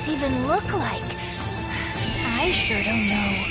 things even look like? I sure don't know.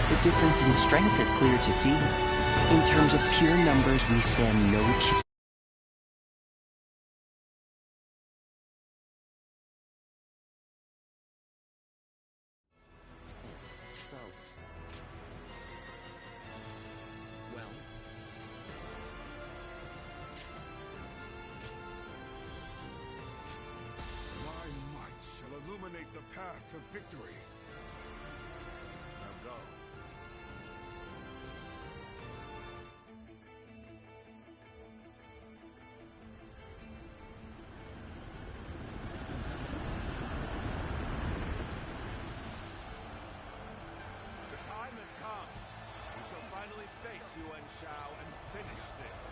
The difference in strength is clear to see. In terms of pure numbers, we stand no chance. So, well, my might shall illuminate the path to victory. Now go. And finish this.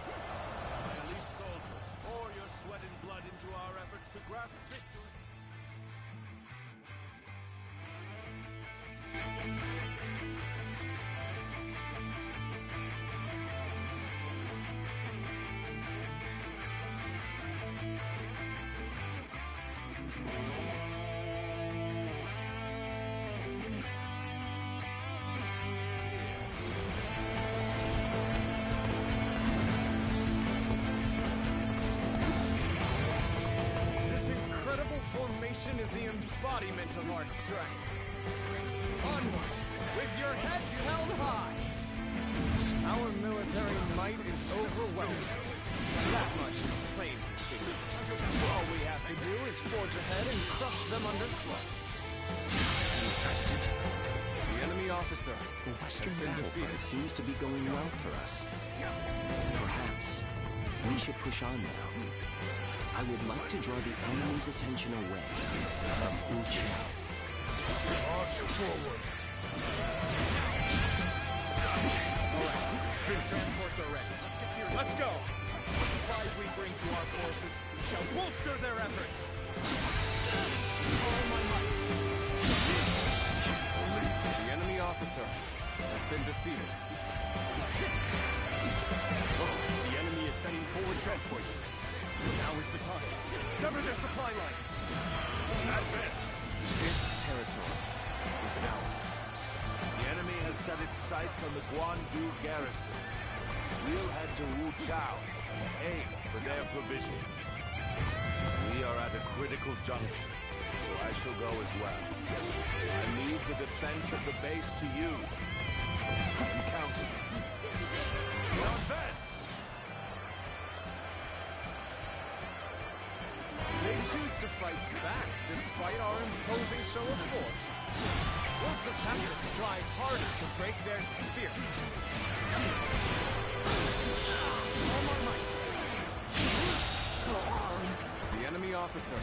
My elite soldiers, pour your sweat and blood into our efforts to grasp victory. Is the embodiment of our strength. Onward, with your heads held high. Our military might is overwhelming. That much is plain to see. All we have to do is forge ahead and crush them underfoot. Infested. The enemy officer The Western battlefront seems to be going well for us. Perhaps we should push on now. I would like to draw the enemy's attention away from Wu Chao. March forward. Alright, transports are ready. Let's get serious. Let's go! The supplies we bring to our forces shall bolster their efforts. All my might. The enemy officer has been defeated. The enemy is sending forward transport units. Now is the time. Sever their supply line. Advance. This territory is ours. The enemy has set its sights on the Guandu garrison. We'll head to Wu Chao and aim for their provisions. We are at a critical junction, so I shall go as well. I leave the defense of the base to you. I'm counting. Now advance! They choose to fight back despite our imposing show of force. We'll just have to strive harder to break their spirit. All my might. The enemy officer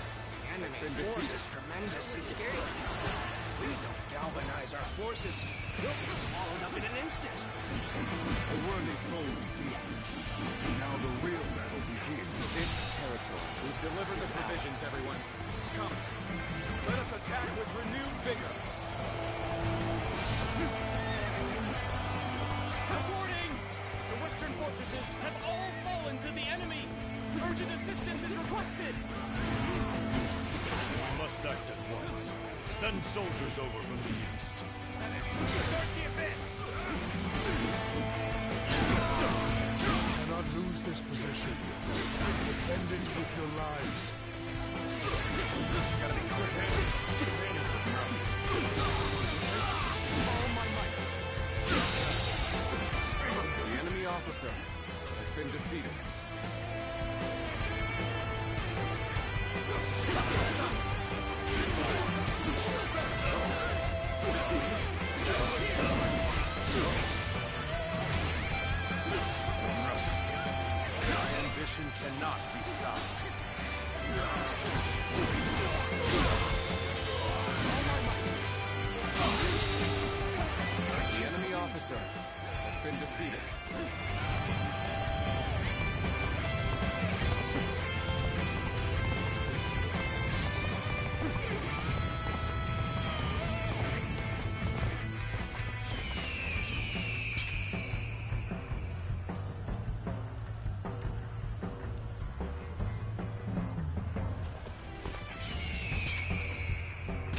has been defeated. Is tremendously scary. If we don't galvanize our forces, we'll be swallowed up in an instant. A worthy foe indeed. Now the real battle begins. This territory We've delivered the provisions, everyone. Come. Let us attack with renewed vigor. Reporting! The western fortresses have all fallen to the enemy. Urgent assistance is requested. We must act at once. Send soldiers over from the east. Start the advance! officer has been defeated. My ambition cannot be stopped. The enemy officer has been defeated.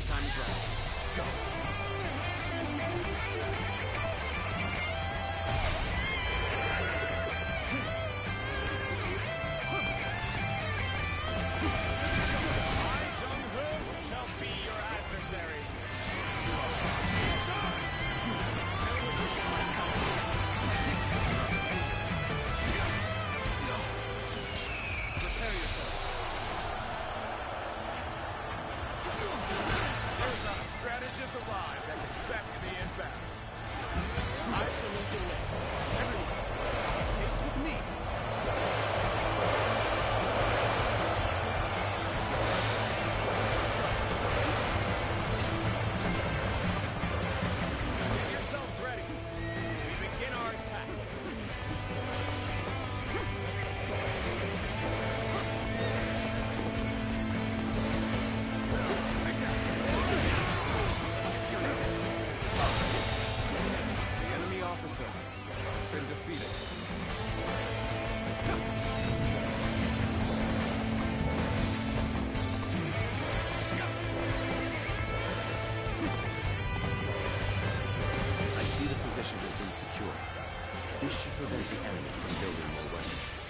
Time is right. Go. Shall be your adversary. Prepare yourselves. There's not a strategist alive that can best me in battle. I salute the way. Everyone, pace with me. Get yourselves ready. We begin our attack. The enemy officer has been defeated. I see the position has been secured. This should prevent the enemy from building more weapons.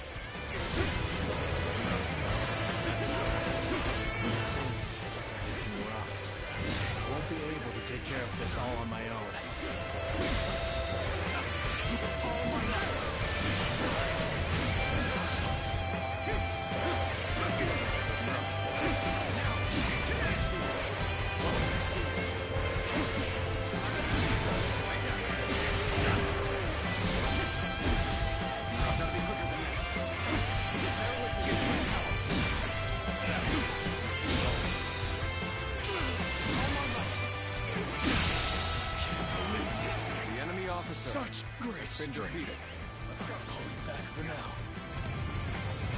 Rough. Won't be able to take care of this all on my own. The enemy officer Such great has been defeated. Back for now.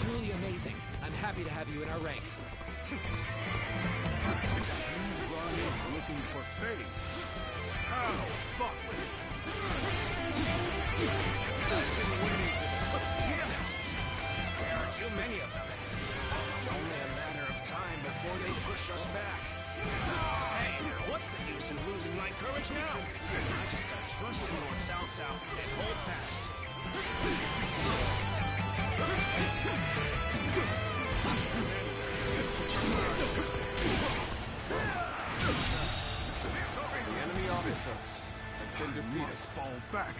Truly amazing. I'm happy to have you in our ranks. Running, looking for fate. How thoughtless. I've been waiting for this. Damn it! There are too many of them. It's only a matter of time before they push us back. Hey, now what's the use in losing my courage now? I just gotta trust in Lord Cao Cao and hold fast. The enemy officer has been defeated. Must fall back.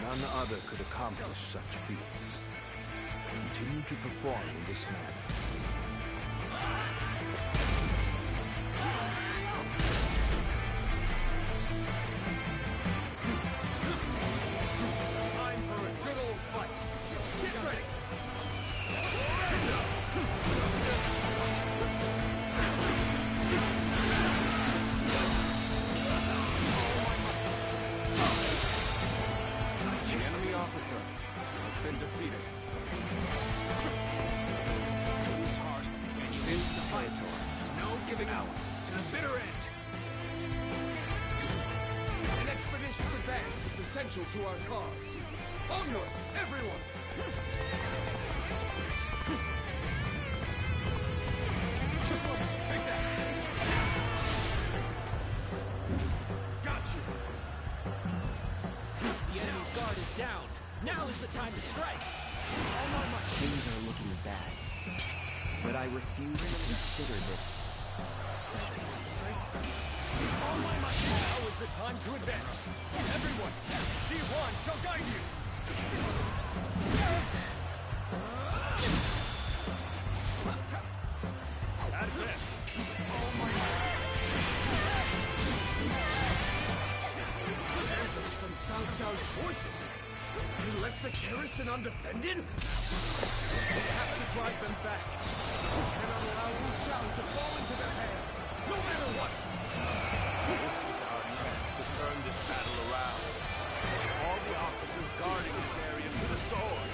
None other could accomplish such feats. Continue to perform in this manner. Time for a good old fight. Get ready. The enemy officer has been defeated. Whose heart and His territory. no giving ours to the bitter end. An expeditious advance is essential to our cause. Onward, everyone! Take that. Got you! The enemy's guard is down. Now is the time to strike. All my might. Things are looking bad, but I refuse to consider this settled. All my might. Now is the time to advance. Everyone, G1 shall guide you. Advance! Anthems from Cao Cao's forces. They left the garrison undefended? We have to drive them back. We cannot allow Wu Chao to fall into their hands, no matter what. This is our chance to turn this battle around. All the officers guarding this area to the sword.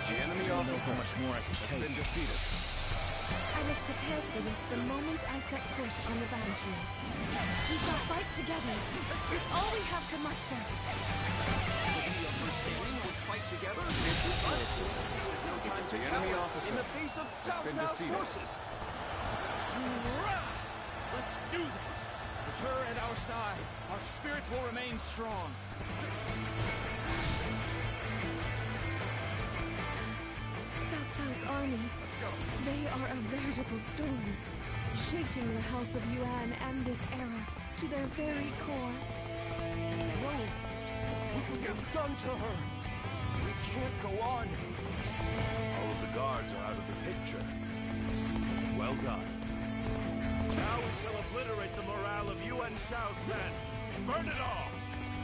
The enemy officer has been defeated. I was prepared for this the moment I set foot on the battlefield. We shall fight together with all we have to muster. The enemy officer In the face of Cao been Cao's defeated. forces. Let's do this. With her at our side, our spirits will remain strong. Cao Cao's army. They are a veritable storm, shaking the House of Yuan and this era to their very core. No! What we have done to her! We can't go on! All of the guards are out of the picture. Well done. Now we shall obliterate the morale of Yuan Shao's men. Burn it all!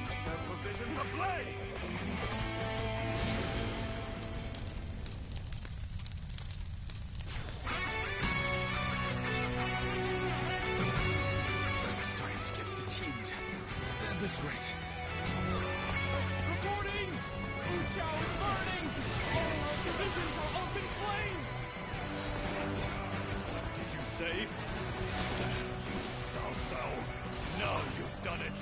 Make their provisions ablaze! I'm starting to get fatigued. At this rate. Reporting! Wu Chao is burning! All our divisions are up in flames! Did you save? Damn you, Cao Cao! Now you've done it!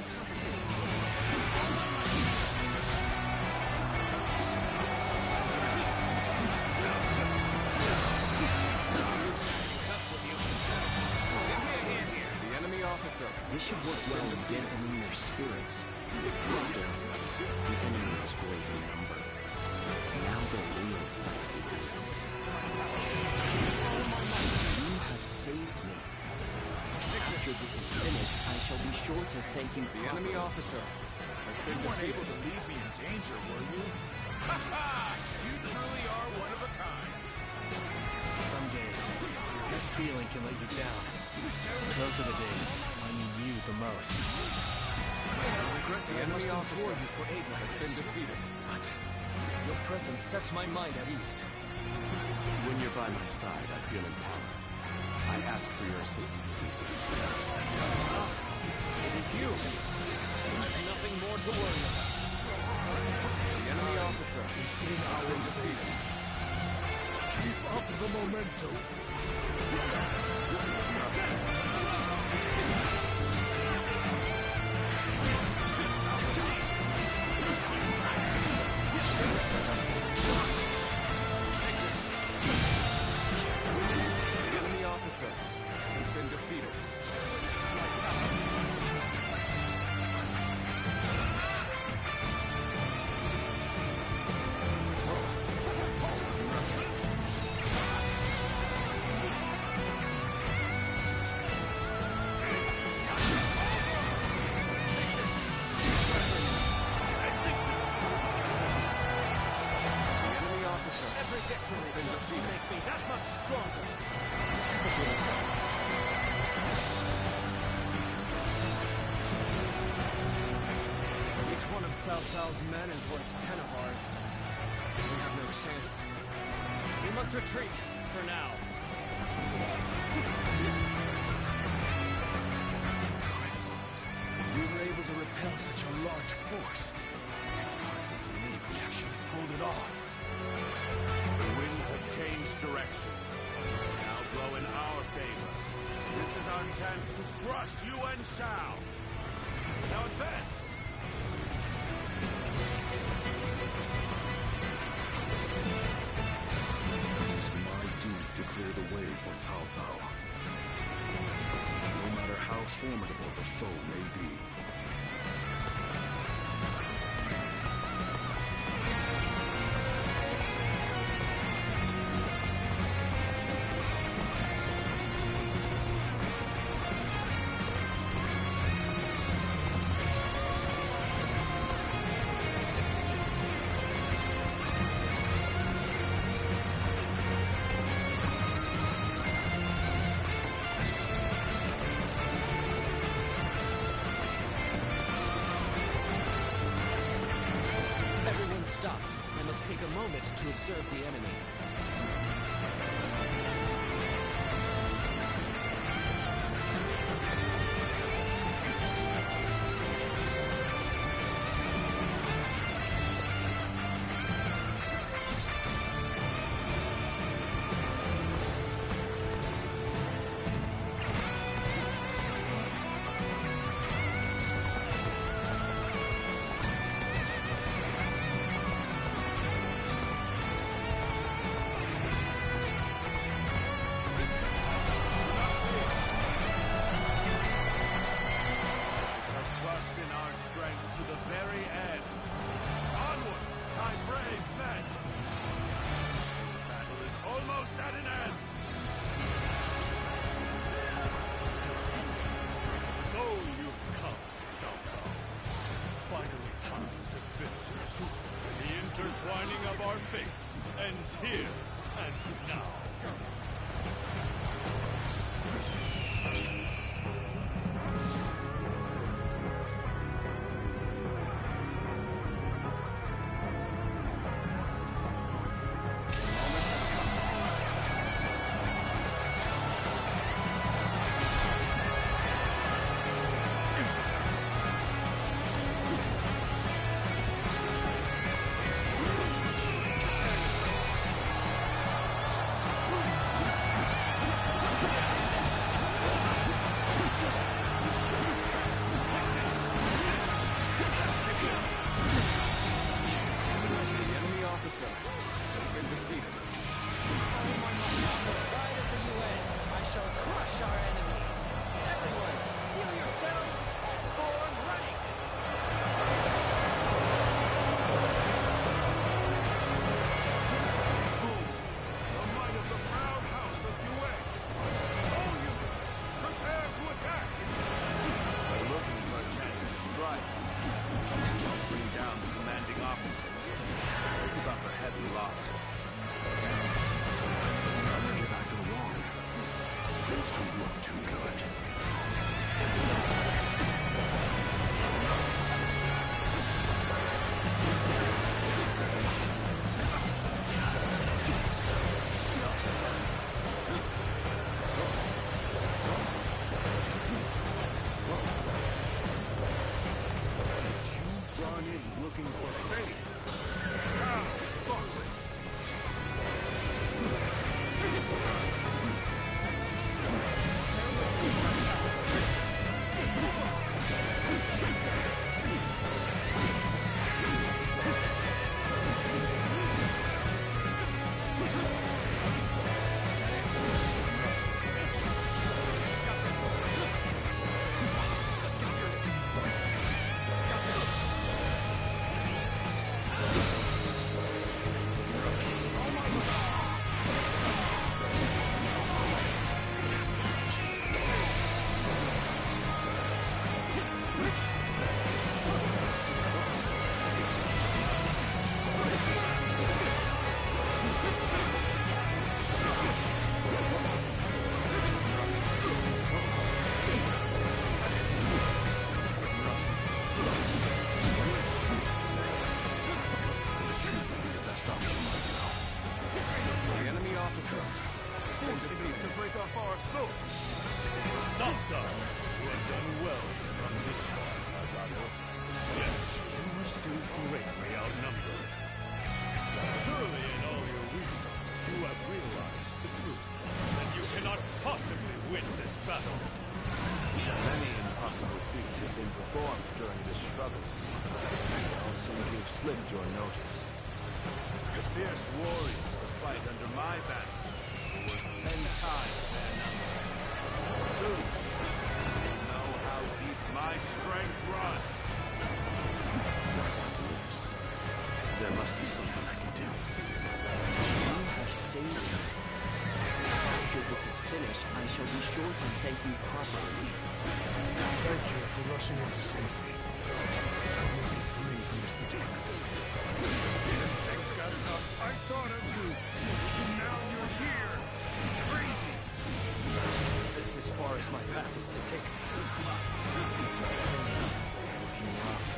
The enemy officer. This should work well in dampening their spirits. Still, the enemy is great in number. Now the real fight begins. You have saved me. After this is finished, I shall be sure to thank you The enemy officer has been You weren't defeated. able to leave me in danger, were you? Ha ha! You truly are one of a kind. Some days, that feeling can let you down. Those are the days I need you the most. I regret The that I enemy must officer implore you for aid like has this. been defeated. But your presence sets my mind at ease. When you're by my side, I feel empowered. I ask for your assistance here. It is you. There's nothing more to worry about. The enemy officer has been defeated. Keep up the momentum. The enemy officer has been defeated. The enemy officer Every victory has been serves to defeated. make me that much stronger. Each one of Cao Cao's men is worth 10 of ours. We have no chance. We must retreat, for now. We were able to repel such a large force. Hardly believe we actually pulled it off. The winds have changed direction. Now blow in our favor. This is our chance to crush Yuan Shao. Now advance! It is my duty to clear the way for Cao Cao. No matter how formidable the foe may be. stop. I must take a moment to observe the enemy. Intertwining of our fates ends here and now. Sansa, you have done well to come this far, my daughter. Yes, you are still greatly outnumbered. Surely in all your wisdom, you have realized the truth, that you cannot possibly win this battle. Many impossible feats have been performed during this struggle. They all seem to have slipped your notice. The fierce warriors that fight under my banner are worth 10 times their number. Soon, you'll know how deep my strength runs. There must be something I can do. You have saved me. After this is finished, I shall be sure to thank you properly. Thank you for rushing in to save me. Help me be free from this predicament. Things got tough. I thought of you. Now you're here. Crazy. Is this as far as my path is to take me? Looking rough.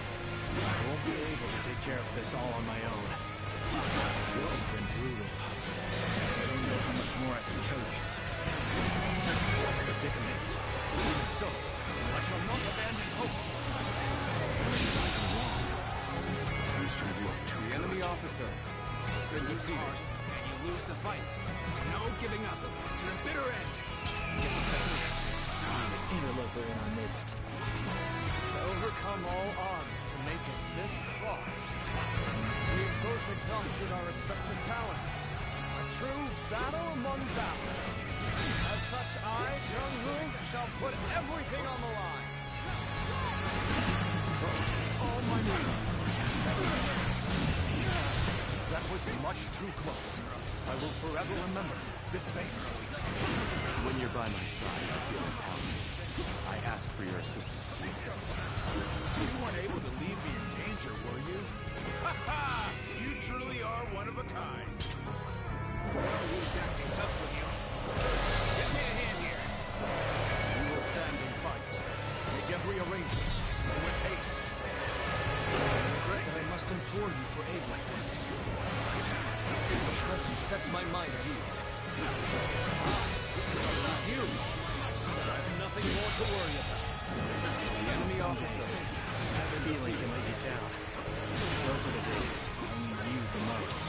I won't be able to take care of this all on my own. This has been brutal. I don't know how much more I can take. What a predicament. Even so, I shall not abandon hope. Seems to look too The enemy officer has been defeated. And you lose the fight. No giving up to the bitter end. Interloper in our midst. To overcome all odds to make it this far. We have both exhausted our respective talents. A true battle among battles. As such, I, Jung-Hu, shall put everything on the line. Oh, my knees. That was much too close. I will forever remember this favor. When you're by my side, I feel empowered. I ask for your assistance. You weren't able to leave me in danger, were you? Ha ha! You truly are one of a kind. Well, he's acting tough with you. Give me a hand here. We will stand and fight. Make every arrangement. And with haste. I regret that I must implore you for aid like this. Your presence sets my mind at ease. It's you. I have nothing more to worry about. The enemy officer has been Feeling can let you down. Those are the days I need you the most.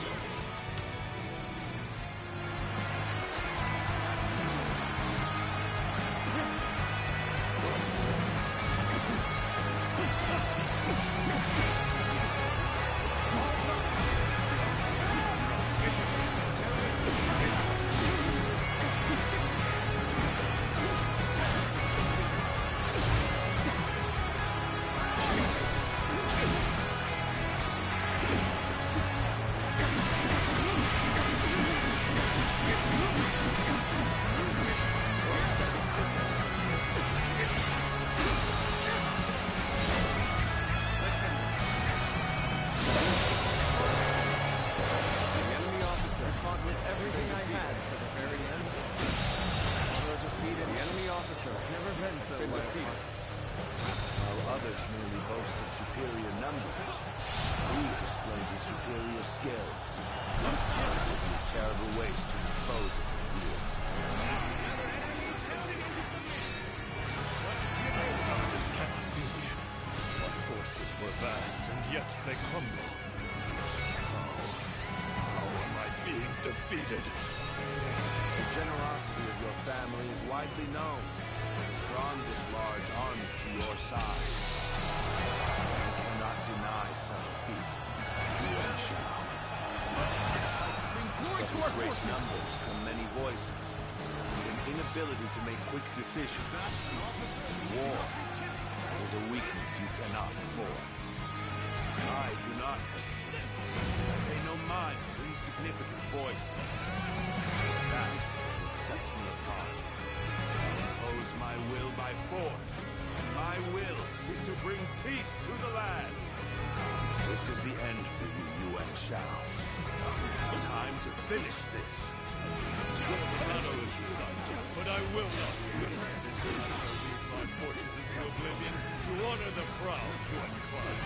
While others merely boasted superior numbers, he displays a superior skill. These skills would be a terrible waste to dispose of him here. That's another enemy pounded into submission. This cannot be. Our forces were vast, and yet they crumble. How am I being defeated? The generosity of your family is widely known. It has drawn this large army to your side. You cannot deny such a feat. You shall. With great numbers come many voices, and an inability to make quick decisions. War is a weakness you cannot afford. I do not hesitate. I pay no mind to insignificant voices. That is what sets me apart. I impose my will by force. My will is to bring peace to the land. This is the end for you, Yuan Shao. Time to finish this. Not only son, but I will not quit. This will lead my forces into oblivion to honor the proud Yuan clan.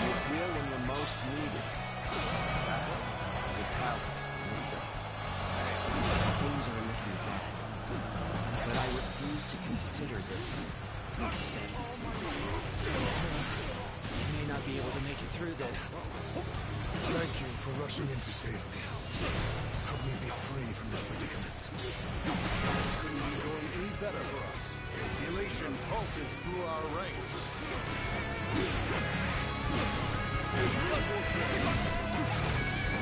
You appear when you're most needed. That is a talent in itself. Things are looking bad. But I refuse to consider this insanity. You may not be able to make it through this. Thank you for rushing in to save me. Help me be free from this predicament. This couldn't be going any better for us. Elation pulses through our ranks.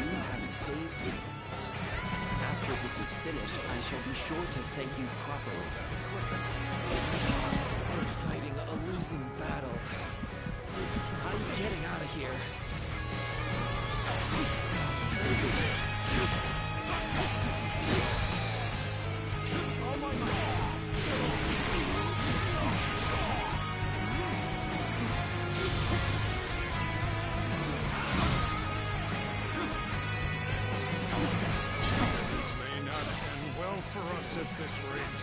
You have saved me. After this is finished, I shall be sure to thank you properly. I was fighting a losing battle. I'm getting out of here. May not end well for us at this rate.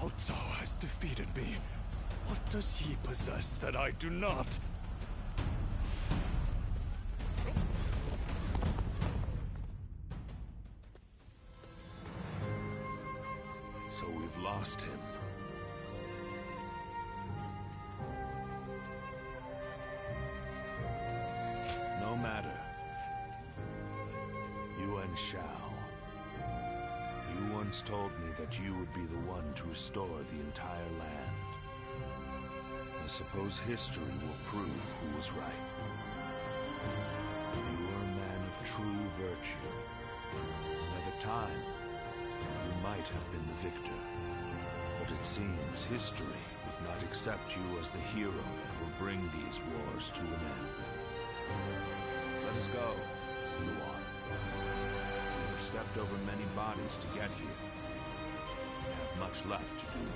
Cao Cao has defeated me. What does he possess that I do not? So we've lost him. No matter. Yuan Shao. You once told me that you would be the one to restore the entire land. I suppose history will prove who was right. You are a man of true virtue. Another time, you might have been the victor. But it seems history would not accept you as the hero that will bring these wars to an end. Let us go, Siluan. We have stepped over many bodies to get here. We have much left to do.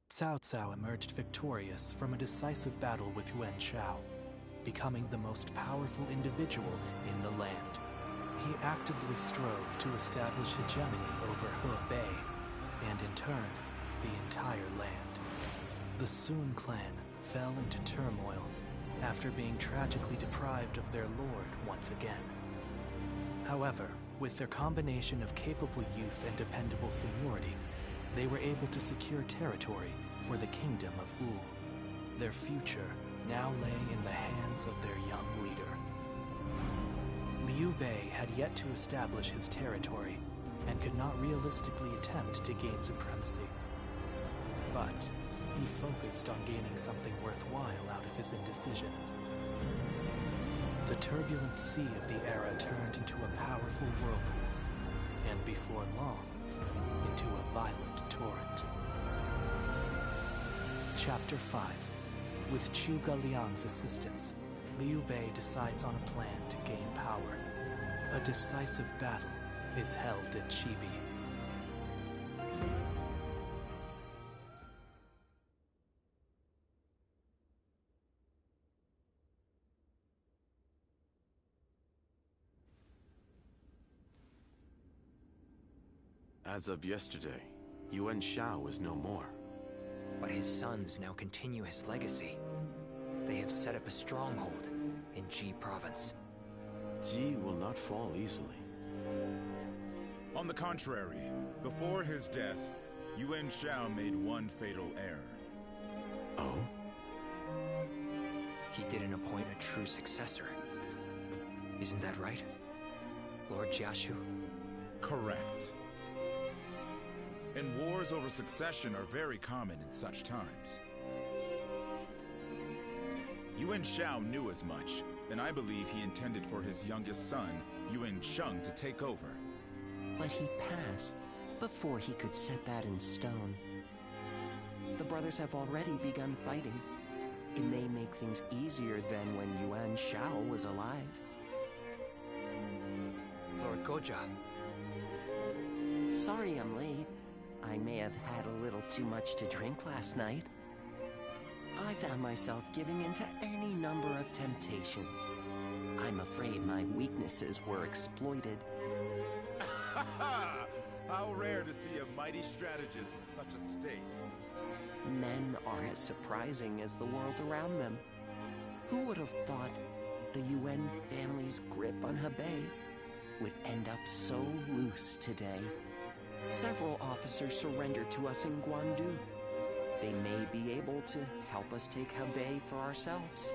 Cao Cao emerged victorious from a decisive battle with Yuan Shao, becoming the most powerful individual in the land. He actively strove to establish hegemony over Hebei, and in turn, the entire land. The Sun clan fell into turmoil after being tragically deprived of their lord once again. However, with their combination of capable youth and dependable seniority, they were able to secure territory for the kingdom of Wu. Their future now lay in the hands of their young leader. Liu Bei had yet to establish his territory and could not realistically attempt to gain supremacy. But he focused on gaining something worthwhile out of his indecision. The turbulent sea of the era turned into a powerful whirlpool, and before long, into a violent torrent. Chapter 5. With Chu Liang's assistance, Liu Bei decides on a plan to gain power. A decisive battle is held at Chibi. As of yesterday, Yuan Shao is no more. But his sons now continue his legacy. They have set up a stronghold in Ji province. Ji will not fall easily. On the contrary, before his death, Yuan Shao made one fatal error. Oh? He didn't appoint a true successor. Isn't that right, Lord Jiashu? Correct. And wars over succession are very common in such times. Yuan Shao knew as much, and I believe he intended for his youngest son, Yuan Sheng, to take over. But he passed before he could set that in stone. The brothers have already begun fighting. It may make things easier than when Yuan Shao was alive. Lord Goja. Sorry I'm late. I may have had a little too much to drink last night. I found myself giving in to any number of temptations. I'm afraid my weaknesses were exploited. How rare to see a mighty strategist in such a state. Men are as surprising as the world around them. Who would have thought the UN family's grip on Hebei would end up so loose today? Several officers surrendered to us in Guandu. They may be able to help us take Hebei for ourselves.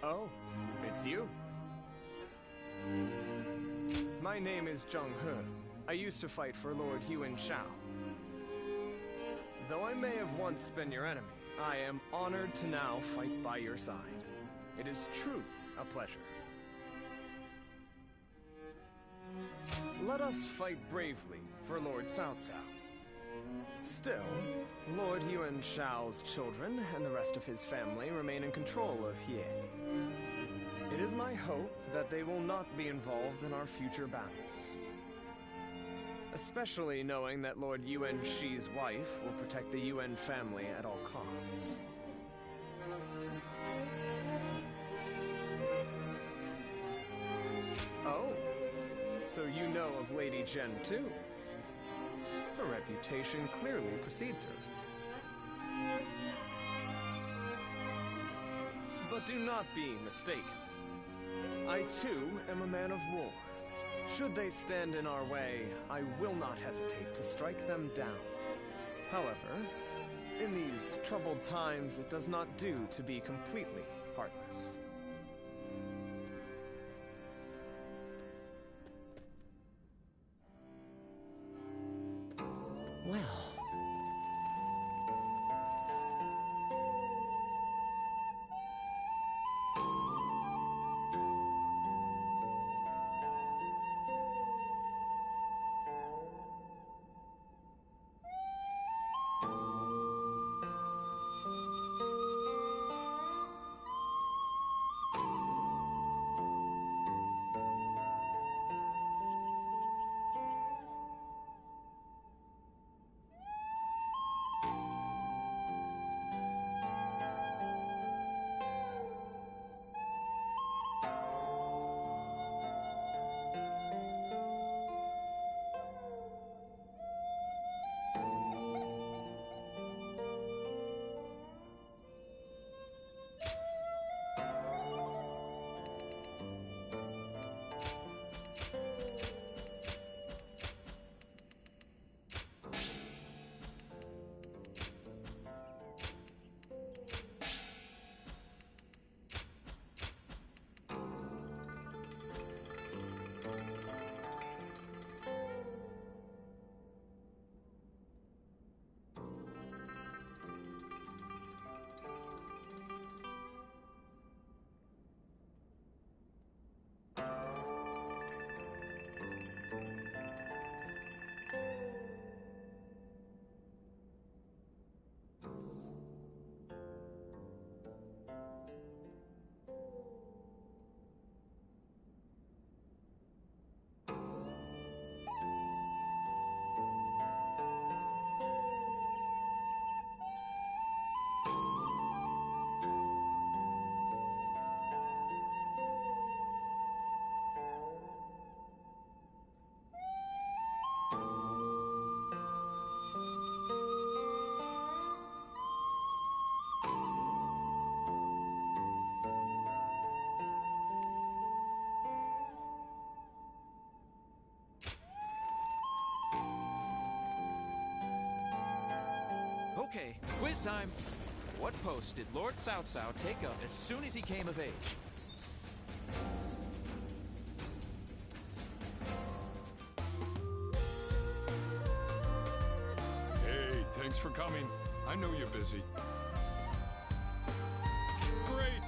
Oh, it's you. My name is Zheng He. I used to fight for Lord Yuan Shao. Though I may have once been your enemy, I am honored to now fight by your side. It is truly a pleasure. Let us fight bravely for Lord Cao Cao. Still, Lord Yuan Shao's children and the rest of his family remain in control of Hie. It is my hope that they will not be involved in our future battles. Especially knowing that Lord Yuan Shi's wife will protect the Yuan family at all costs. Oh, so you know of Lady Zhen too? Her reputation clearly precedes her. But do not be mistaken. I too am a man of war. Should they stand in our way, I will not hesitate to strike them down. However, in these troubled times, it does not do to be completely heartless. Well... Okay, quiz time. What post did Lord Cao Cao take up as soon as he came of age? Hey, thanks for coming. I know you're busy. Great!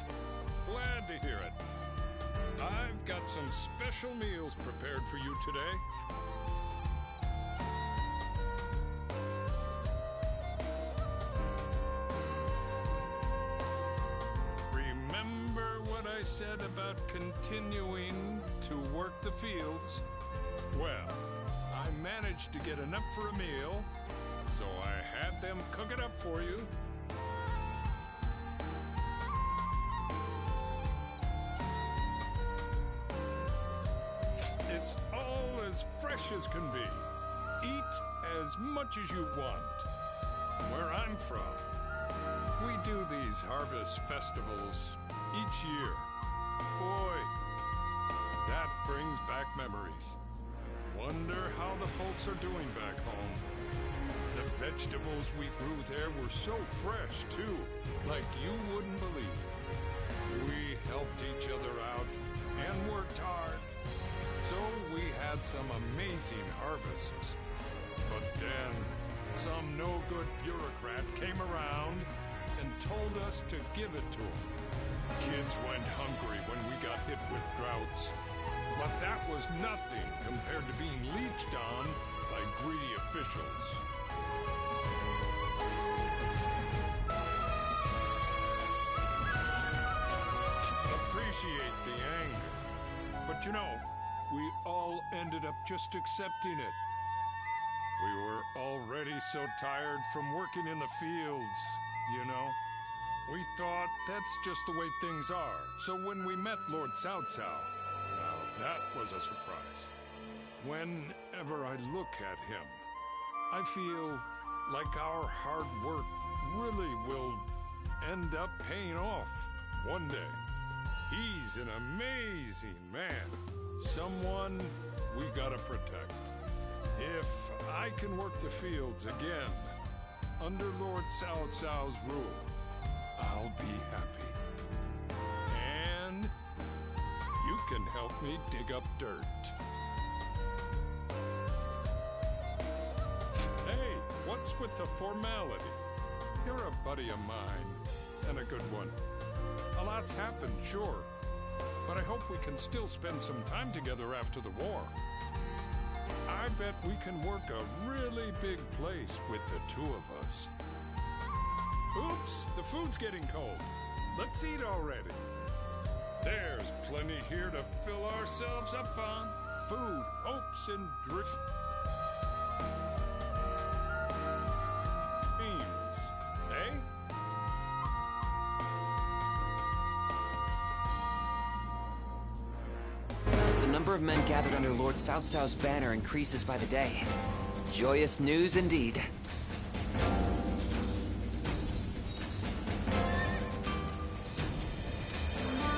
Glad to hear it. I've got some special meals prepared for you today. said about continuing to work the fields? Well, I managed to get enough for a meal, so I had them cook it up for you. It's all as fresh as can be. Eat as much as you want. Where I'm from, we do these harvest festivals each year. Boy, that brings back memories. Wonder how the folks are doing back home. The vegetables we grew there were so fresh, too, like you wouldn't believe. We helped each other out and worked hard. So we had some amazing harvests. But then, some no-good bureaucrat came around and told us to give it to them. Kids went hungry when we got hit with droughts. But that was nothing compared to being leeched on by greedy officials. Appreciate the anger. But you know, we all ended up just accepting it. We were already so tired from working in the fields, you know. We thought that's just the way things are. So when we met Lord Cao Cao, now that was a surprise. Whenever I look at him, I feel like our hard work really will end up paying off one day. He's an amazing man. Someone we gotta protect. If I can work the fields again, under Lord Cao Cao's rule, I'll be happy. And you can help me dig up dirt. Hey, what's with the formality? You're a buddy of mine, and a good one. A lot's happened, sure, but I hope we can still spend some time together after the war. I bet we can work a really big place with the two of us. Oops, the food's getting cold. Let's eat already. There's plenty here to fill ourselves up on. Food, hopes, and dreams. Eh? The number of men gathered under Lord Cao Cao's banner increases by the day. Joyous news indeed.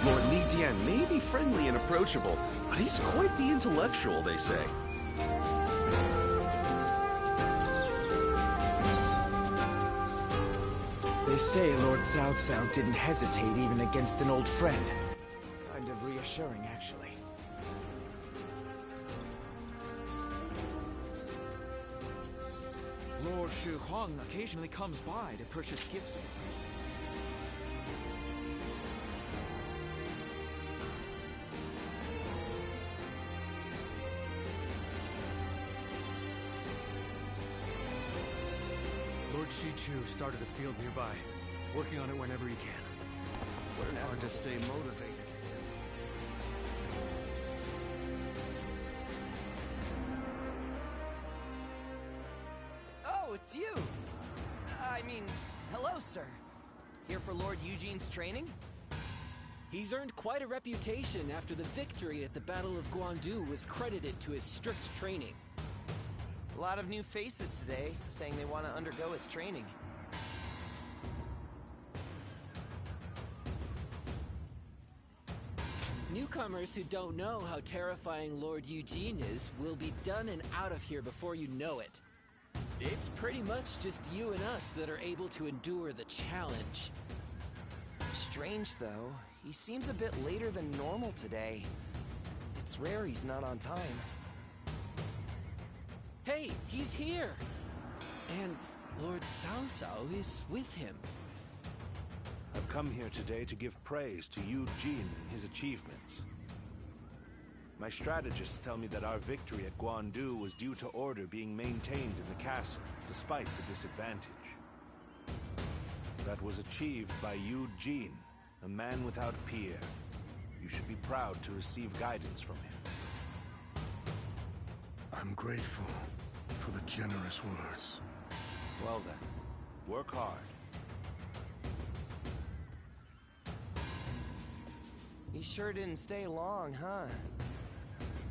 Lord Li Dian may be friendly and approachable, but he's quite the intellectual, they say. They say Lord Cao Cao didn't hesitate even against an old friend. Kind of reassuring, actually. Lord Shi Huang occasionally comes by to purchase gifts. Lord Shi Chu started a field nearby, working on it whenever he can. What an hard to stay motivated. Oh, it's you! I mean, hello, sir. Here for Lord Eugene's training? He's earned quite a reputation after the victory at the Battle of Guandu was credited to his strict training. A lot of new faces today, saying they want to undergo his training. Newcomers who don't know how terrifying Lord Eugene is will be done and out of here before you know it. It's pretty much just you and us that are able to endure the challenge. Strange, though. He seems a bit later than normal today. It's rare he's not on time. Hey, he's here! And Lord Cao Cao is with him. I've come here today to give praise to Eugene and his achievements. My strategists tell me that our victory at Guandu was due to order being maintained in the castle, despite the disadvantage. That was achieved by Eugene, a man without peer. You should be proud to receive guidance from him. I'm grateful for the generous words. Well then, work hard. He sure didn't stay long, huh?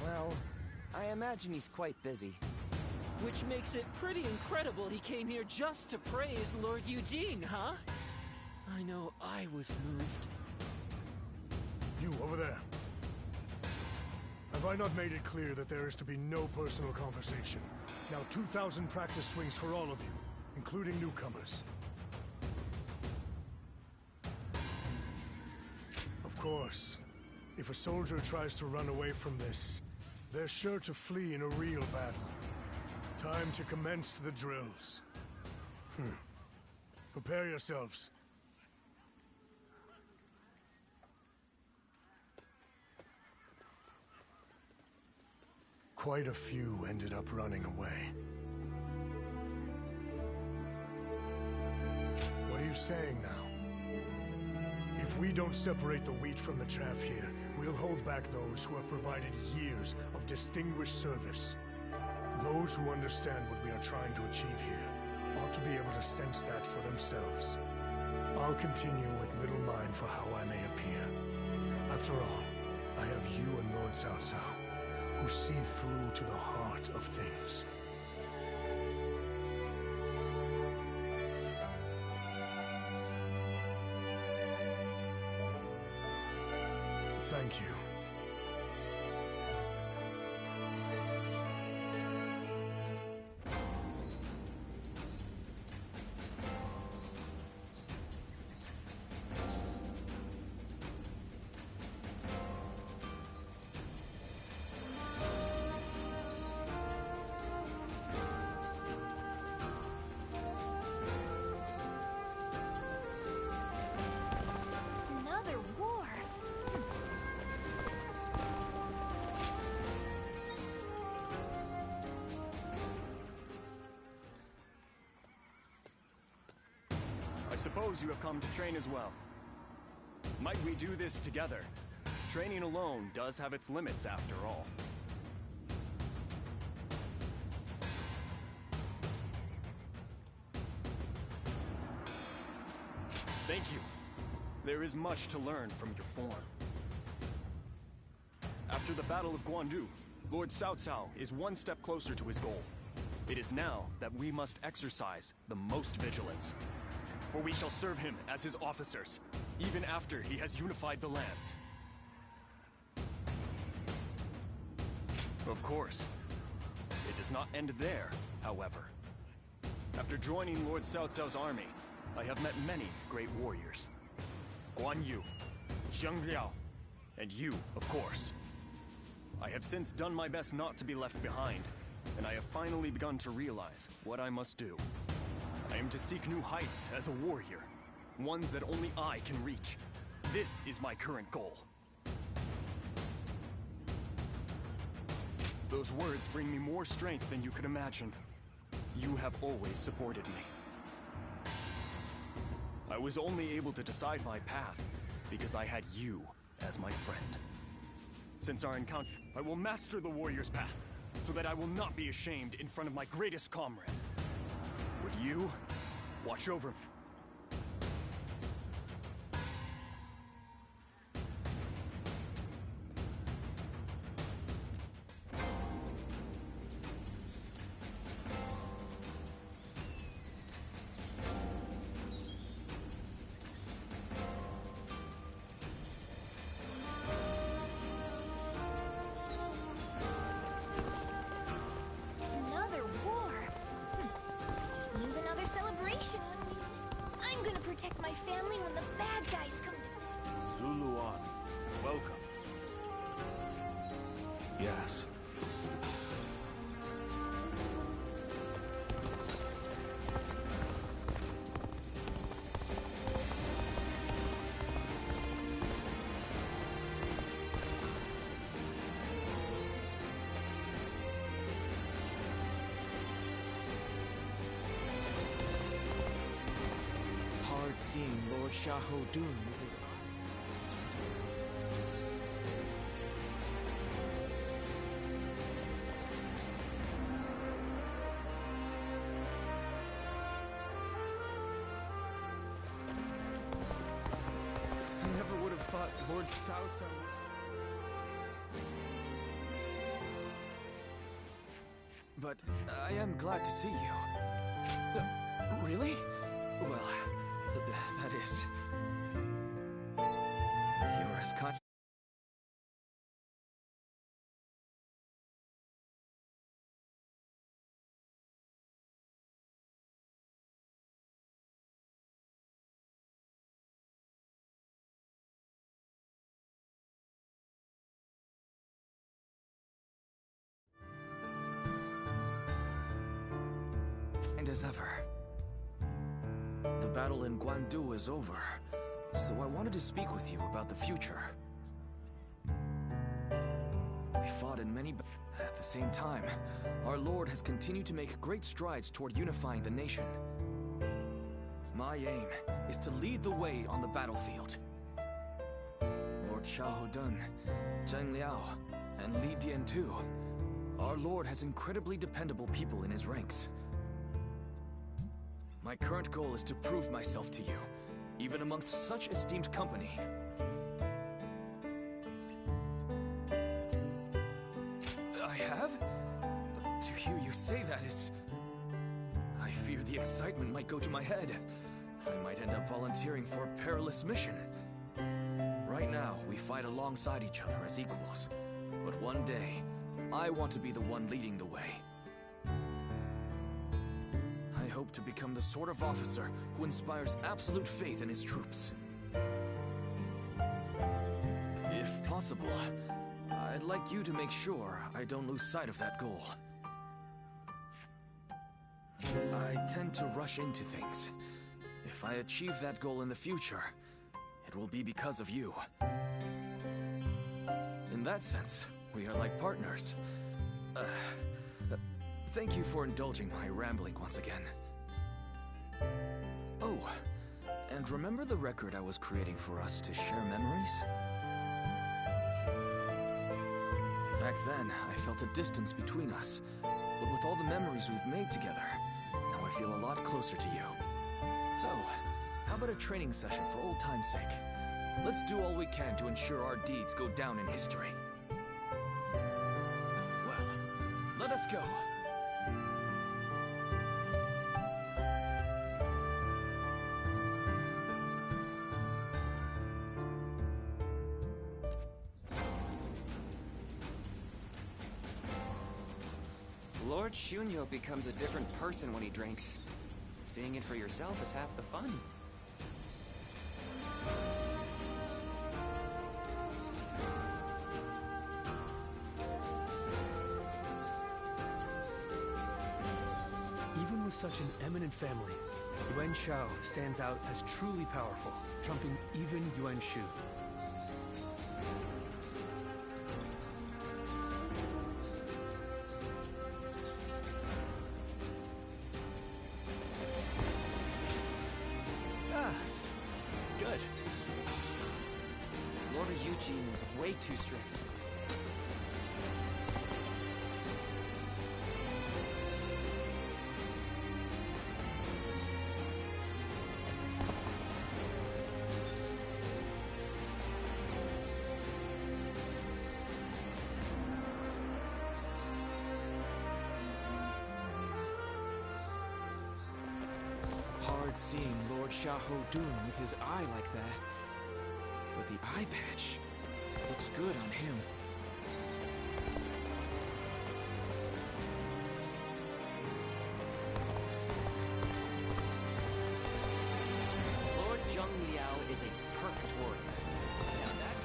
Well, I imagine he's quite busy. Which makes it pretty incredible he came here just to praise Lord Eugene, huh? I know I was moved. You, over there. Have I not made it clear that there is to be no personal conversation? Now 2,000 practice swings for all of you, including newcomers. Of course, if a soldier tries to run away from this, they're sure to flee in a real battle. Time to commence the drills. Prepare yourselves. Quite a few ended up running away. What are you saying now? If we don't separate the wheat from the chaff here, we'll hold back those who have provided years of distinguished service. Those who understand what we are trying to achieve here ought to be able to sense that for themselves. I'll continue with little mind for how I may appear. After all, I have you and Lord Cao Cao, who see through to the heart of things. Thank you. Another war? I suppose you have come to train as well. Might we do this together? Training alone does have its limits after all. Thank you. There is much to learn from your form. After the Battle of Guandu, Lord Cao Cao is one step closer to his goal. It is now that we must exercise the most vigilance. For we shall serve him as his officers, even after he has unified the lands. Of course, it does not end there, however. After joining Lord Cao Cao's army, I have met many great warriors. Guan Yu, Zheng Liao, and you, of course. I have since done my best not to be left behind, and I have finally begun to realize what I must do. I am to seek new heights as a warrior, ones that only I can reach. This is my current goal. Those words bring me more strength than you could imagine. You have always supported me. I was only able to decide my path because I had you as my friend. Since our encounter, I will master the warrior's path so that I will not be ashamed in front of my greatest comrade. Would you watch over me? Another war? Just means another celebration. I'm gonna protect my family when the bad guys come to town. Zuluan, welcome. Yes. Hard seeing Lord Xiahou Dun with his thought Lord Cao Cao... But I am glad to see you. Really? Well, that is... You're as con... as ever. The battle in Guandu is over, so I wanted to speak with you about the future. We fought in many at the same time, our Lord has continued to make great strides toward unifying the nation. My aim is to lead the way on the battlefield. Lord Xiahou Dun, Zheng Liao, and Li Dian too. Our Lord has incredibly dependable people in his ranks. My current goal is to prove myself to you, even amongst such esteemed company. I have? To hear you say that is... I fear the excitement might go to my head. I might end up volunteering for a perilous mission. Right now, we fight alongside each other as equals. But one day, I want to be the one leading the way. I hope to become the sort of officer who inspires absolute faith in his troops. If possible, I'd like you to make sure I don't lose sight of that goal. I tend to rush into things. If I achieve that goal in the future, it will be because of you. In that sense, we are like partners. Thank you for indulging my rambling once again. Oh, and remember the record I was creating for us to share memories? Back then, I felt a distance between us. But with all the memories we've made together, now I feel a lot closer to you. So, how about a training session for old time's sake? Let's do all we can to ensure our deeds go down in history. Well, let us go. Lord Shunyo becomes a different person when he drinks. Seeing it for yourself is half the fun. Even with such an eminent family, Yuan Shao stands out as truly powerful, trumping even Yuan Shu. Good. Lord Eugene is way too strict. Hard seeing Lord Xiahou Dun with his eye like that. But the eye patch looks good on him. Lord Zheng Liao is a perfect warrior. Now that's...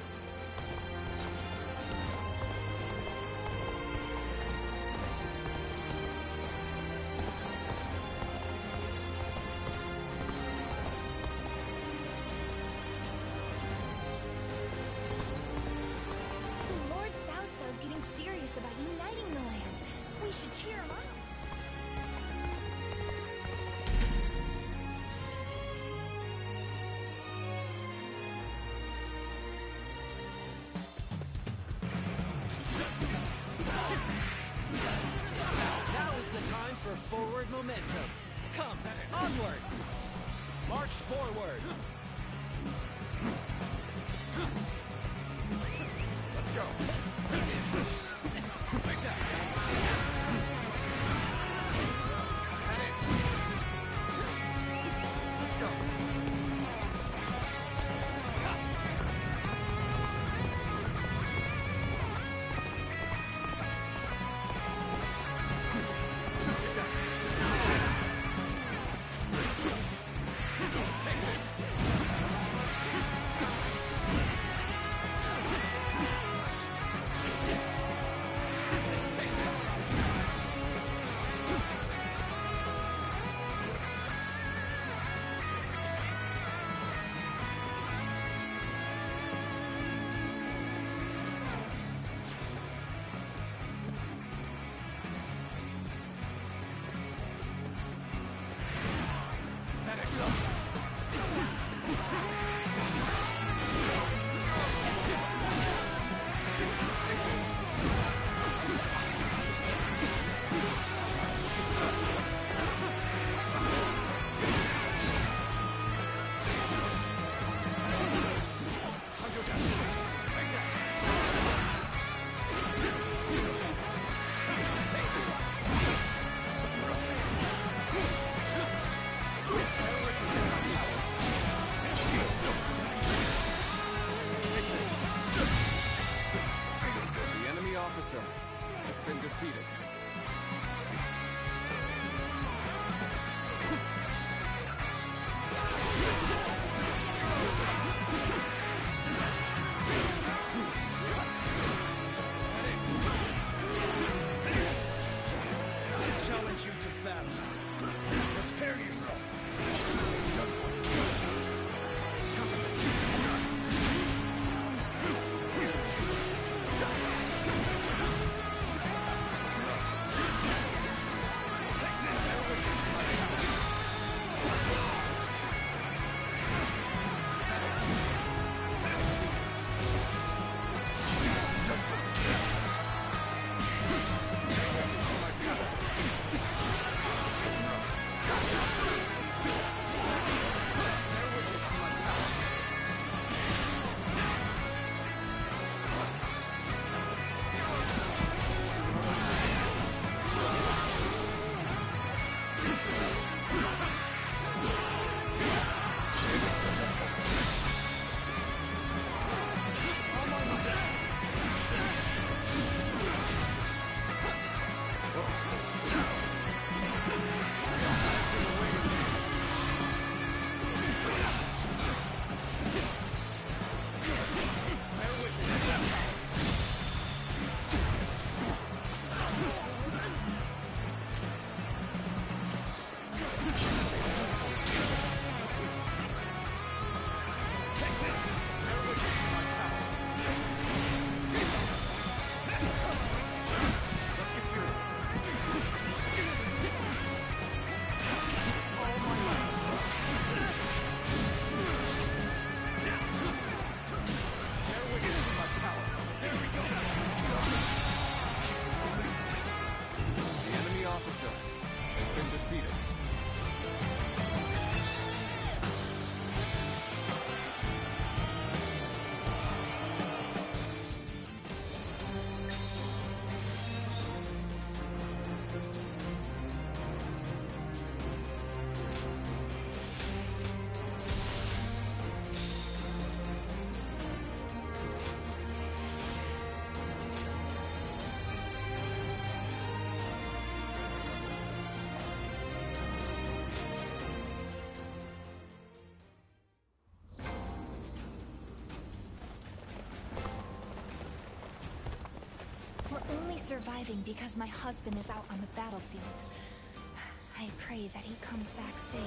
So Lord Cao Cao's getting serious about uniting the land. We should cheer him up. Now is the time for forward momentum. Come, onward! March forward! officer has been defeated. I challenge you to battle. Prepare yourself. Surviving because my husband is out on the battlefield. I pray that he comes back safe.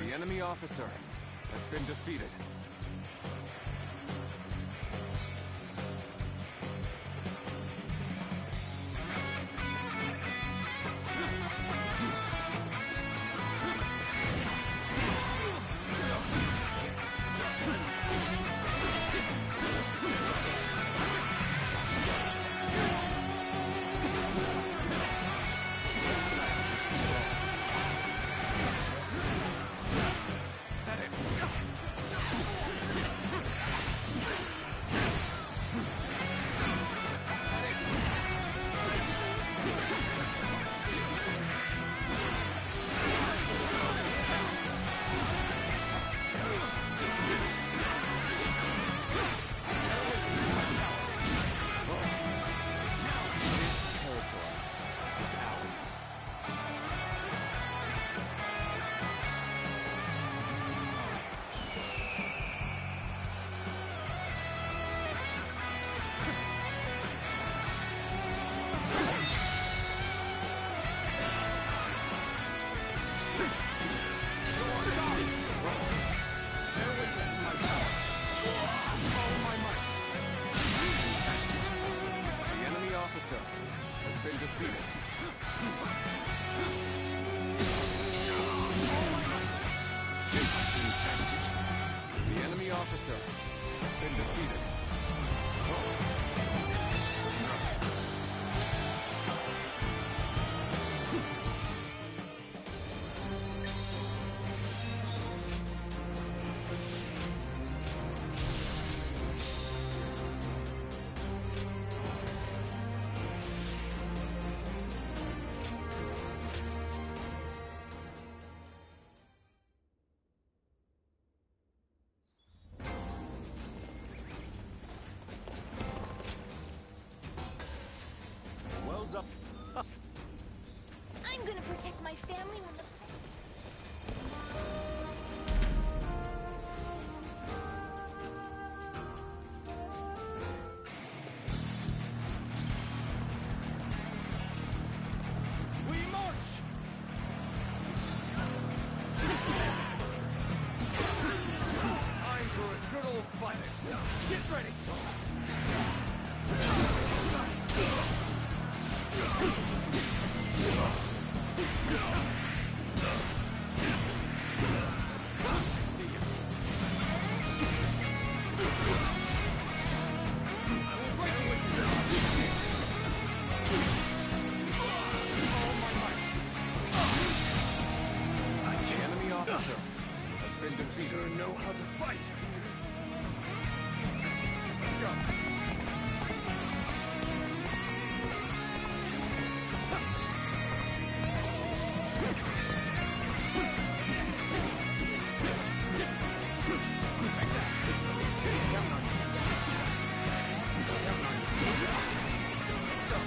The enemy officer has been defeated. I'm gonna protect my family when the... We march! Time for a good old fight. Get ready! Sure know how to fight. Let's go. Take that. Count on you. Count on you. Let's go.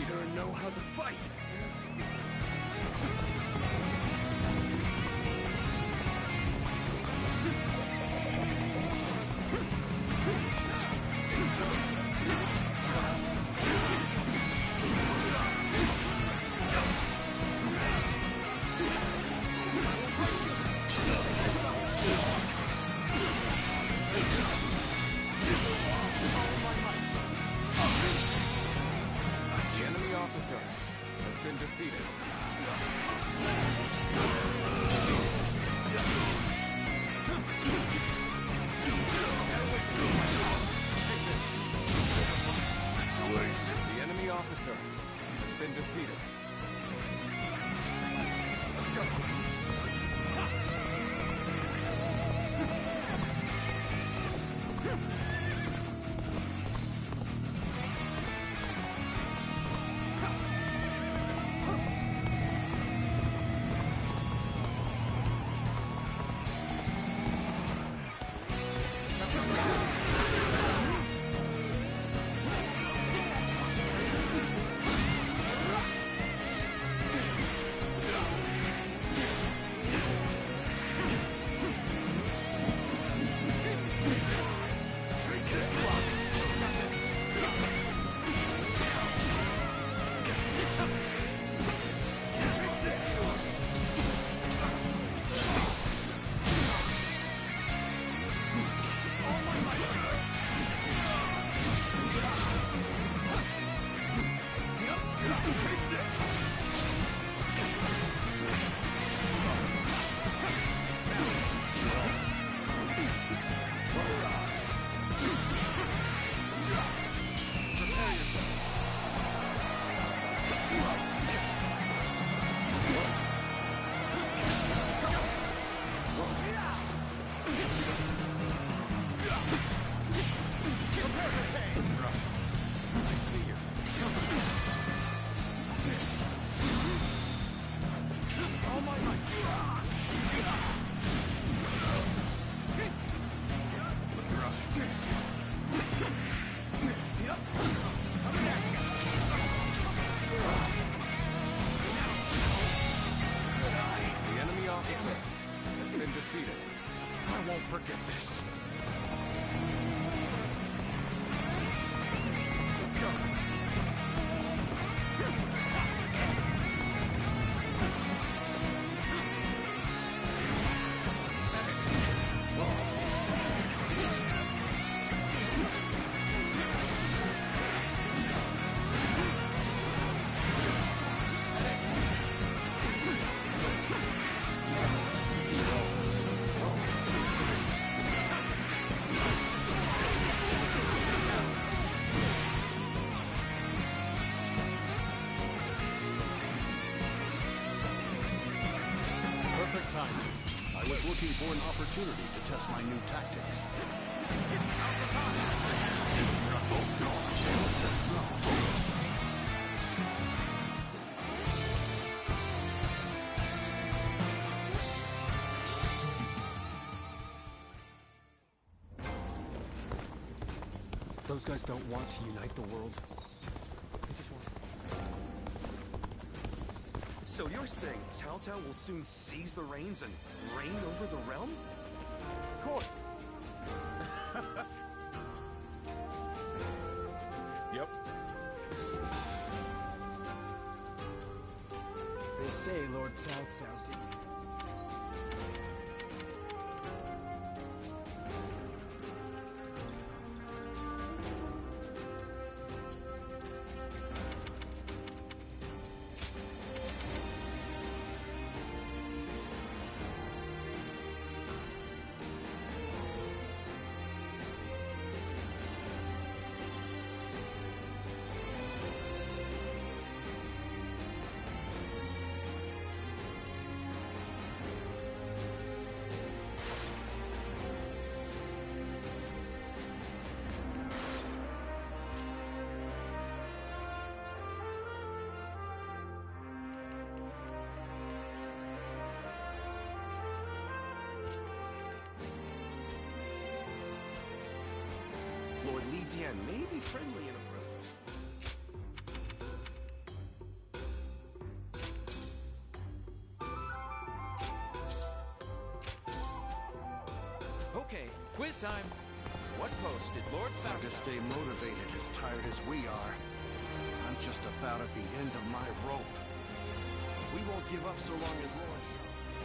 Sure know how to fight. Officer has been defeated. Let's go. forget this. Let's go. Perfect timing. I was looking for an opportunity to test my new tactics. Those guys don't want to unite the world. They just want... So you're saying Cao Cao will soon seize the reins and reign over the realm? Of course. Yep. They say Lord Cao Cao did. Lord Li Dian may be friendly in approaches. Okay, quiz time. What post did Lord Cao Hard to Cao... stay motivated as tired as we are. I'm just about at the end of my rope. We won't give up so long as Lord...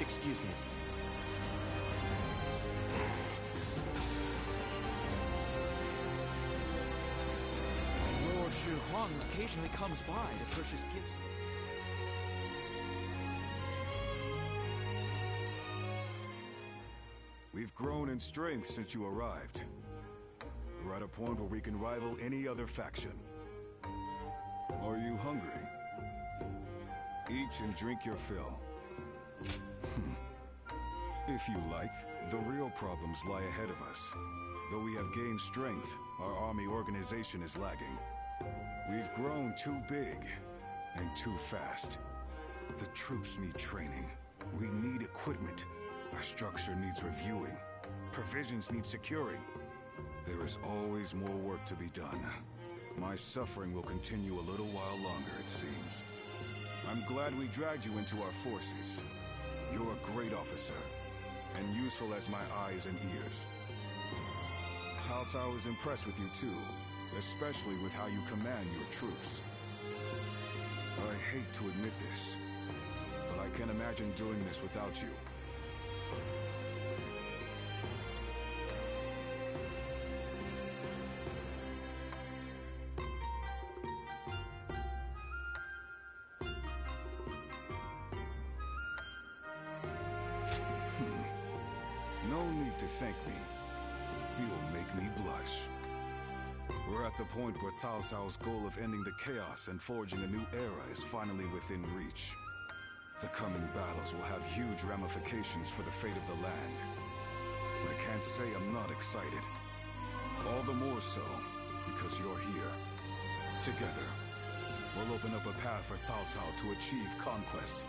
Excuse me. Lord Shi Huang occasionally comes by to purchase gifts. We've grown in strength since you arrived. We're at a point where we can rival any other faction. Are you hungry? Eat and drink your fill. If you like, the real problems lie ahead of us. Though we have gained strength, our army organization is lagging. We've grown too big and too fast. The troops need training. We need equipment. Our structure needs reviewing. Provisions need securing. There is always more work to be done. My suffering will continue a little while longer, it seems. I'm glad we dragged you into our forces. You're a great officer, and useful as my eyes and ears. Cao Cao is impressed with you too, especially with how you command your troops. I hate to admit this, but I can't imagine doing this without you. No need to thank me. You'll make me blush. We're at the point where Cao Cao's goal of ending the chaos and forging a new era is finally within reach. The coming battles will have huge ramifications for the fate of the land. I can't say I'm not excited. All the more so, because you're here. Together, we'll open up a path for Cao Cao to achieve conquest.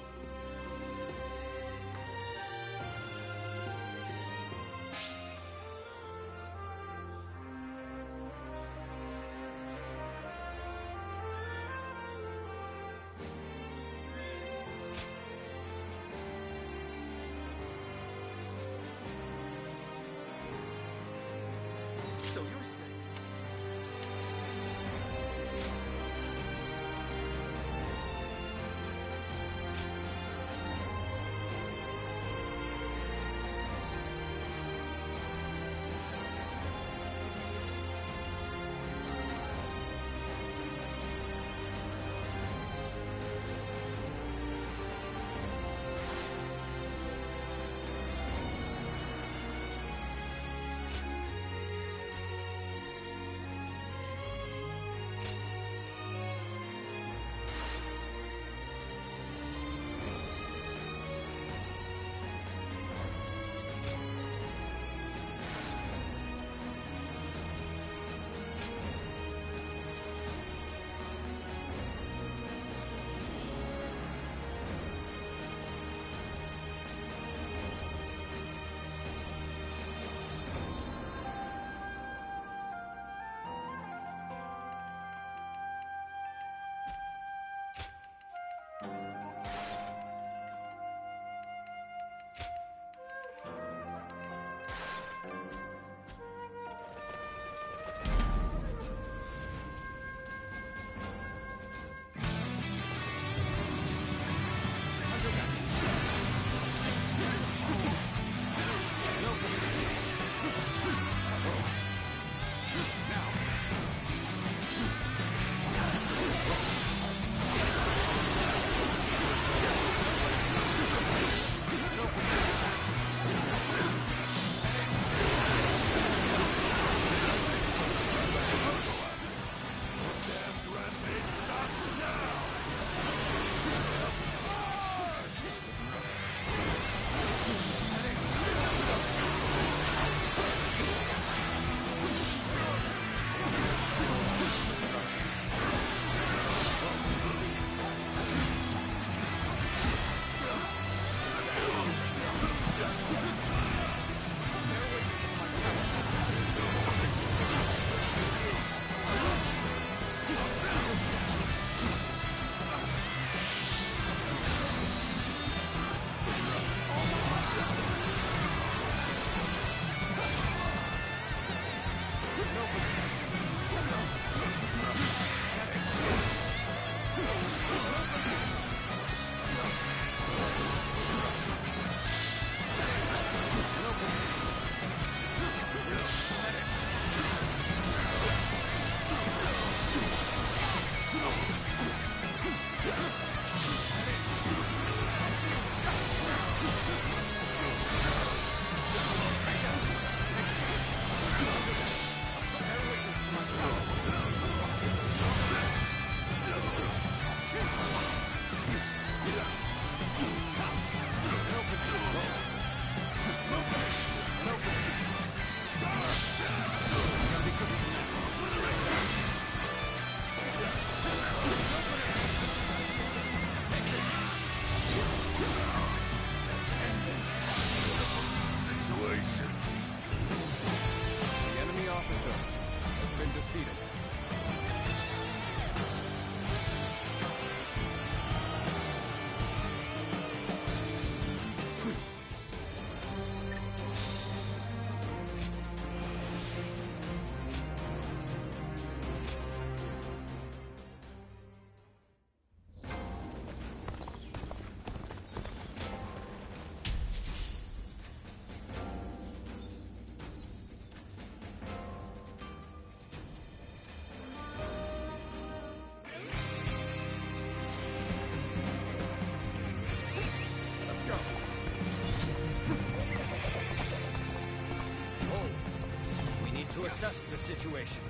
assess the situation.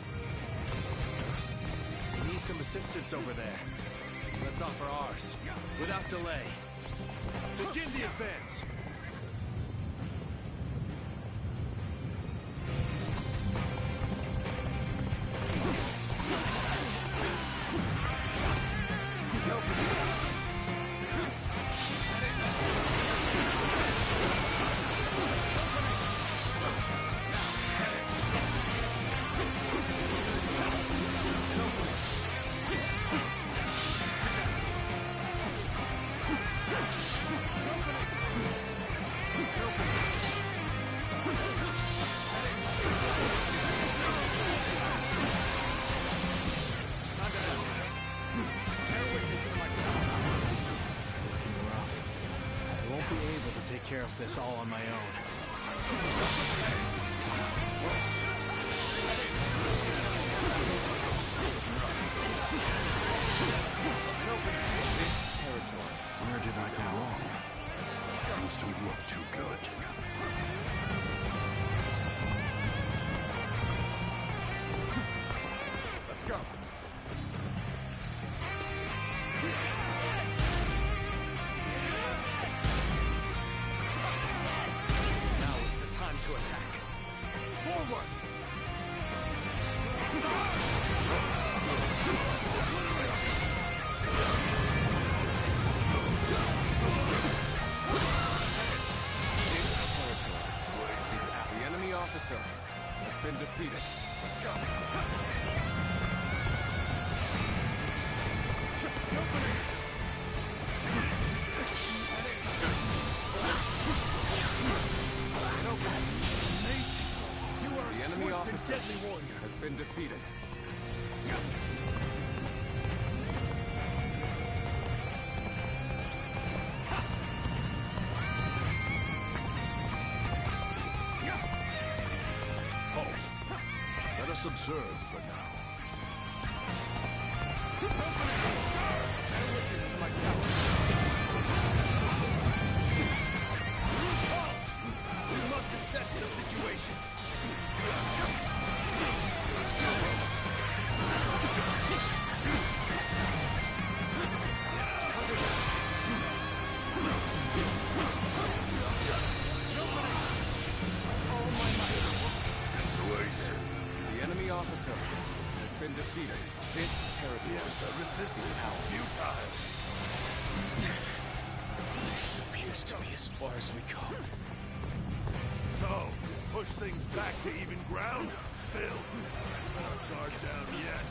We need some assistance over there. Let's offer ours, without delay. Begin the advance! Care of this all on my own. This territory. Where did I go wrong? Things don't look too good. Let's go. To attack. Forward! This territory is out. The enemy officer has been defeated. Let's go. The enemy officer has been defeated. Halt. Let us observe for now. Bear witness to my power. Halt! We must assess the situation. The enemy officer has been defeated. This territory is futile. This appears to be as far as we go. So, push things back to even ground? Still, let our guard down yet.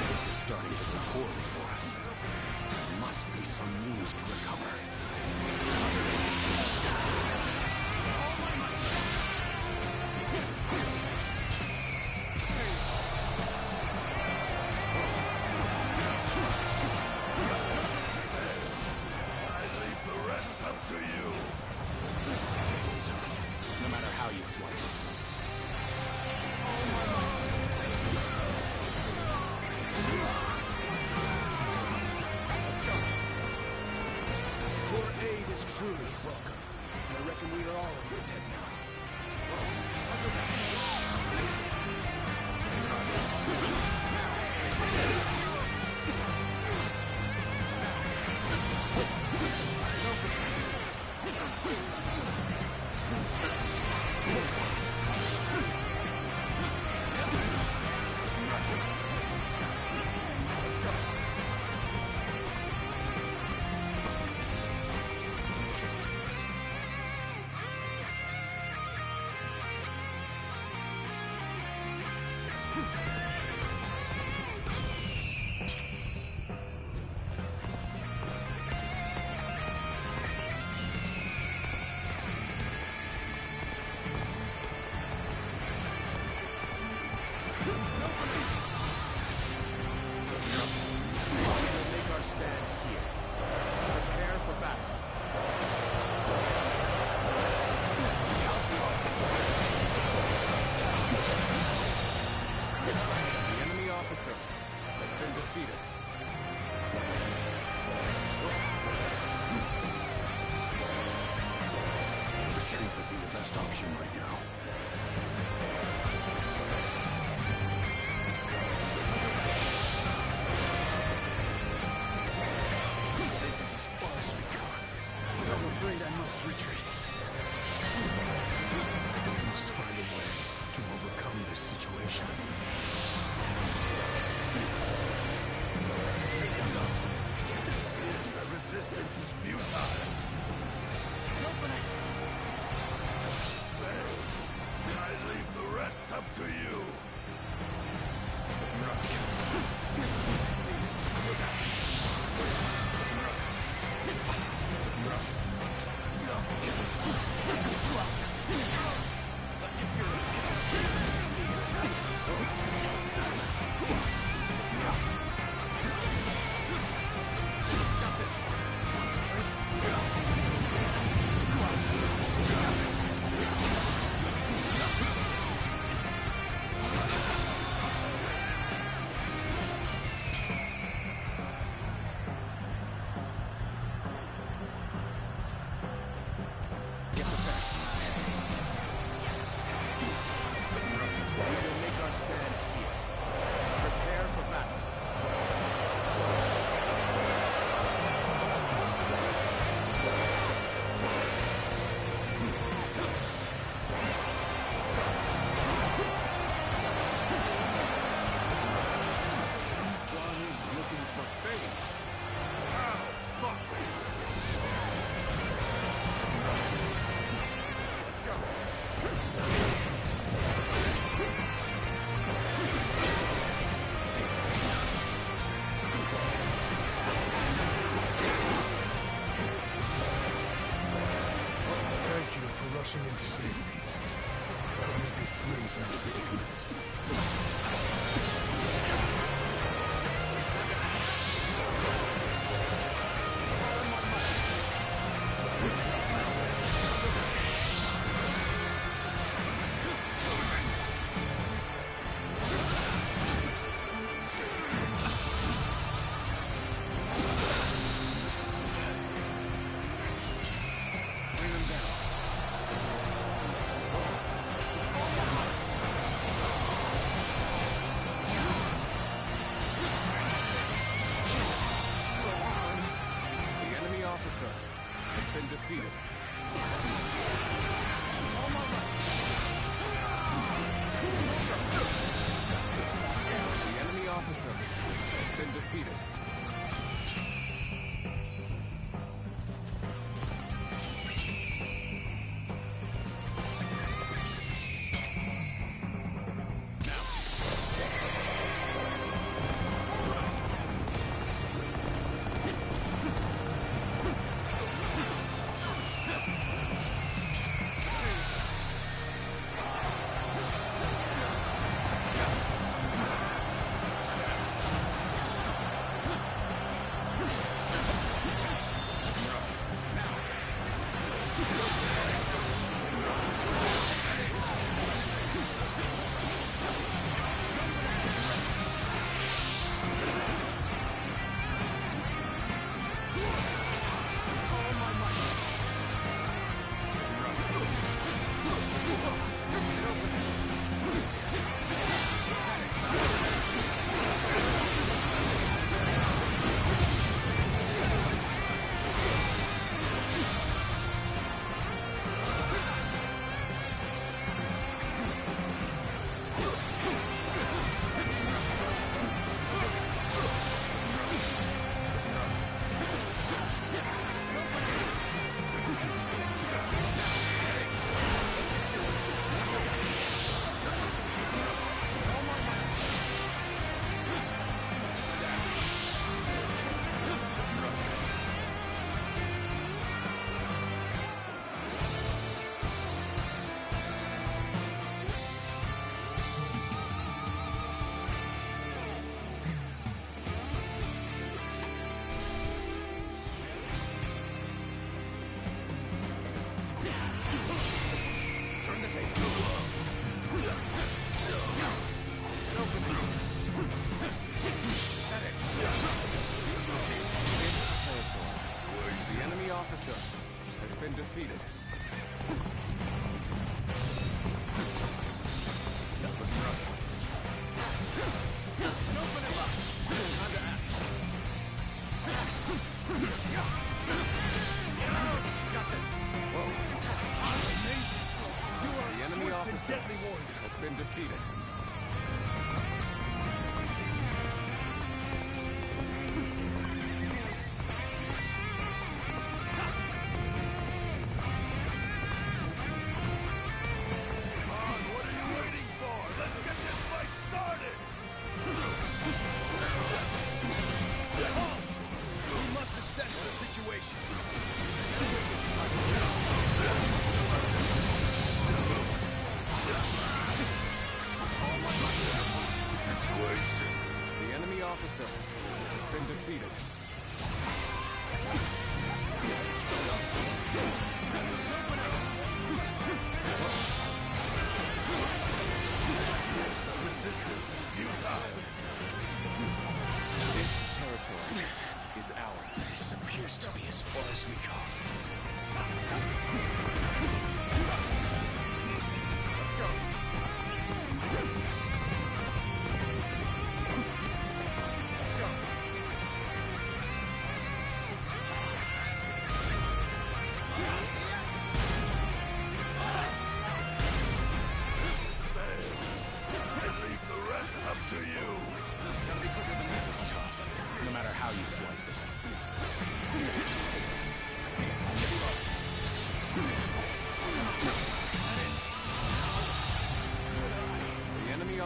This is starting to go poorly for us. There must be some means to recover. Up to you. This is tough, no matter how you slice it. Let's go. Your aid is truly welcome. I reckon we are all in your debt now. officer has been defeated. marching in to save me. Help me be free from this predicament. Has been defeated.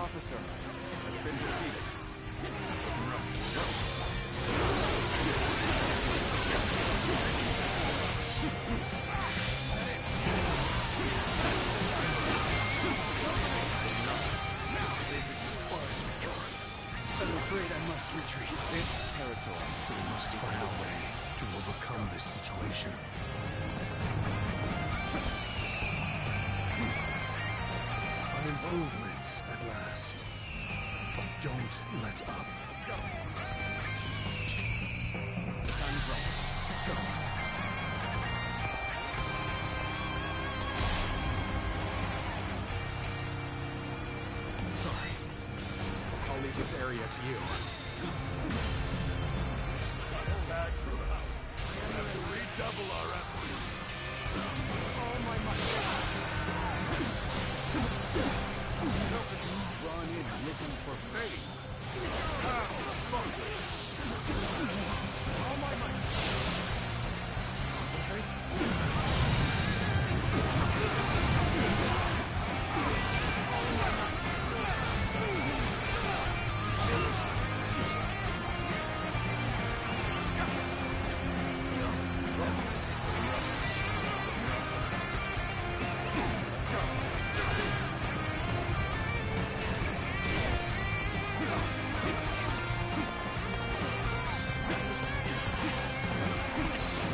Officer has been defeated. mentor. We must find a way to overcome this situation. An improvement at last. But don't let up. Let's go. The time is right. Go. Sorry. I'll leave this area to you. Redouble our efforts. All my might. Run in looking for fate. How focus. All my might. Concentrate.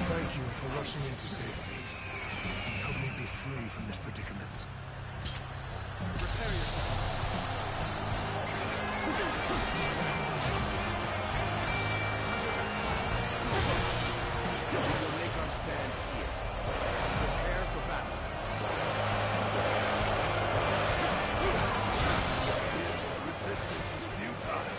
Thank you for rushing in to save me. Help me be free from this predicament. Prepare yourselves. We will make our stand here. Prepare for battle. The resistance is futile.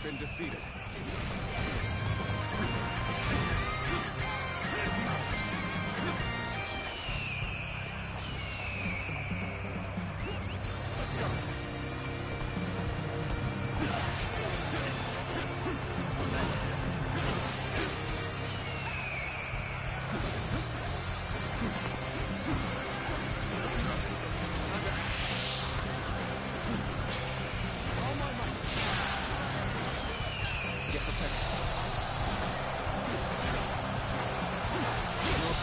Been defeated.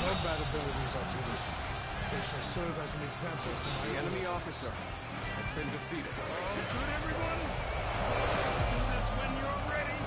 Combat abilities are terrific. They shall serve as an example for my enemy officer has been defeated. All good, everyone? Let's do this when you're ready.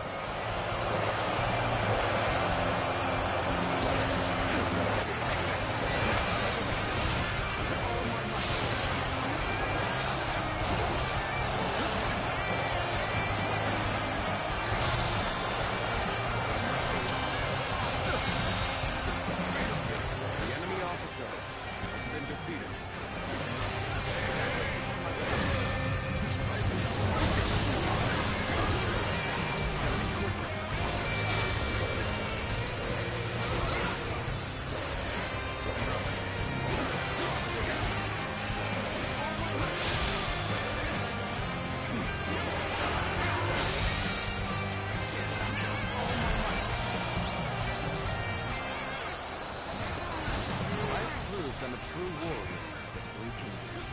I'm a true warrior of the Three Kingdoms.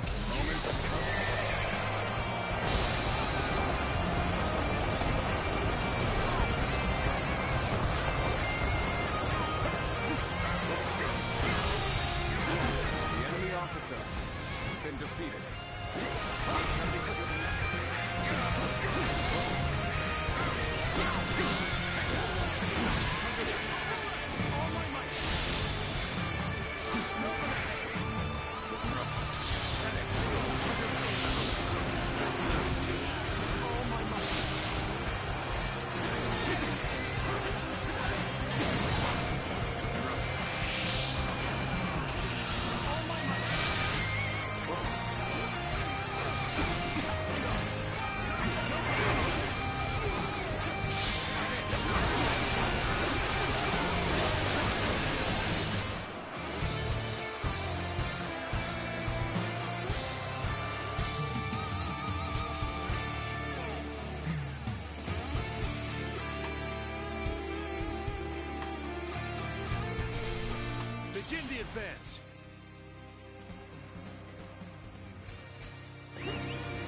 The moment has come. The enemy officer has been defeated. Begin the advance!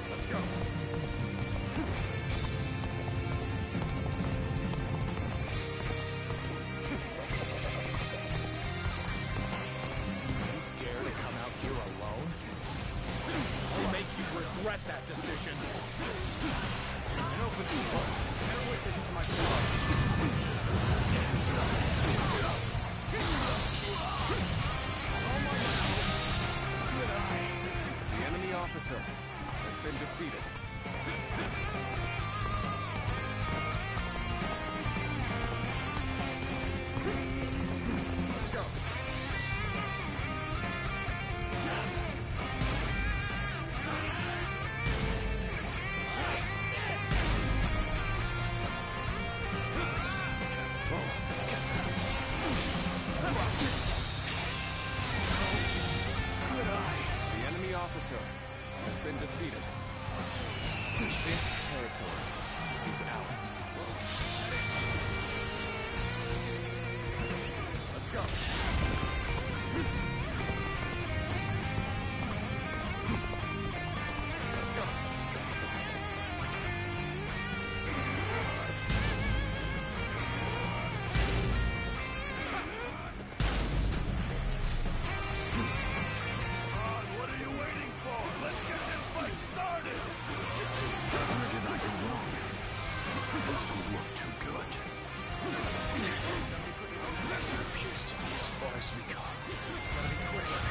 Let's go. You dare to come out here alone? I'll make you regret that decision. An open door. Bear witness to my blood. The enemy officer has been defeated. Let's go. The enemy officer has been defeated. This territory is ours. Let's go. Let's go. What are you waiting for? Let's get this fight started! Where did I go wrong? Things don't look too good. This appears to be as far as we come. Gotta be quicker.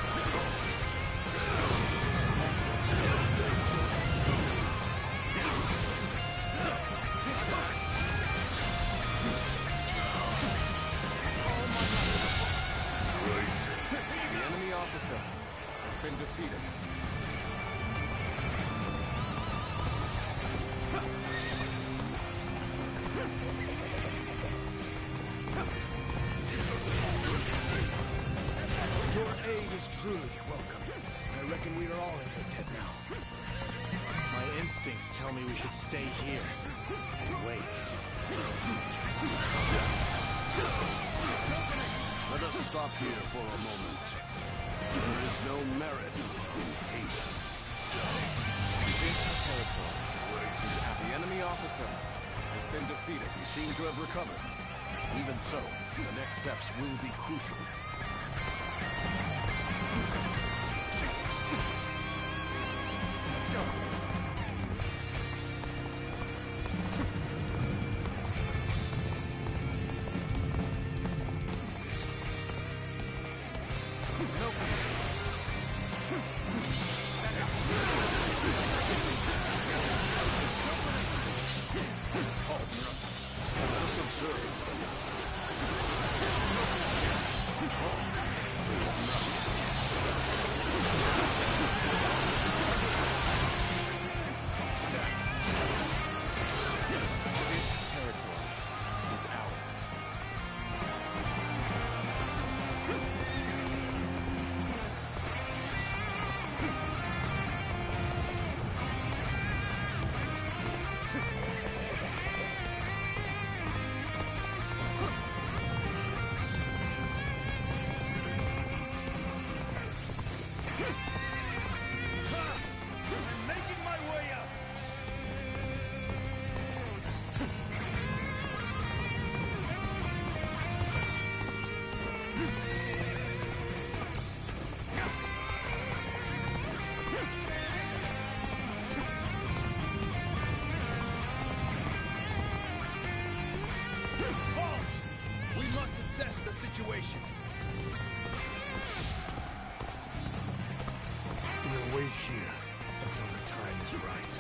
The enemy officer has been defeated. Your aid is truly welcome. I reckon we are all in good debt now. My instincts tell me we should stay here and wait. Let us stop here for a moment. There is no merit in haste. This territory is at the enemy officer has been defeated. We seem to have recovered. Even so, the next steps will be crucial. Let's go. Let us observe. This territory is ours. I'm making my way up. Halt! We must assess the situation. We'll wait here until the time is right.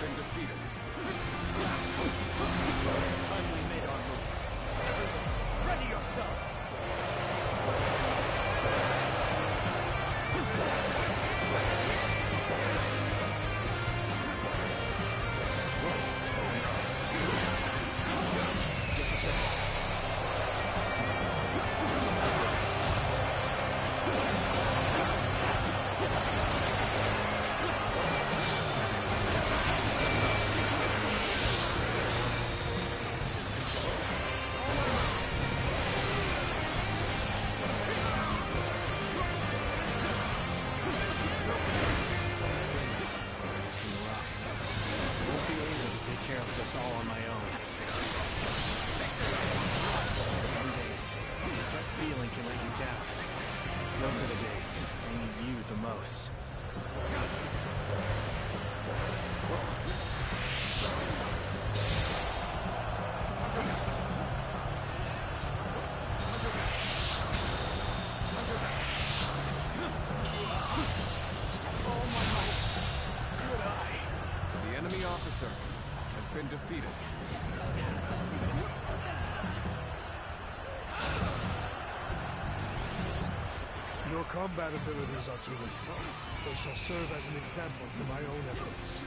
been defeated. It's time we made our move. Everyone, ready yourselves! Officer has been defeated. Your combat abilities are terrific. They shall serve as an example for my own efforts.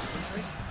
Concentrate.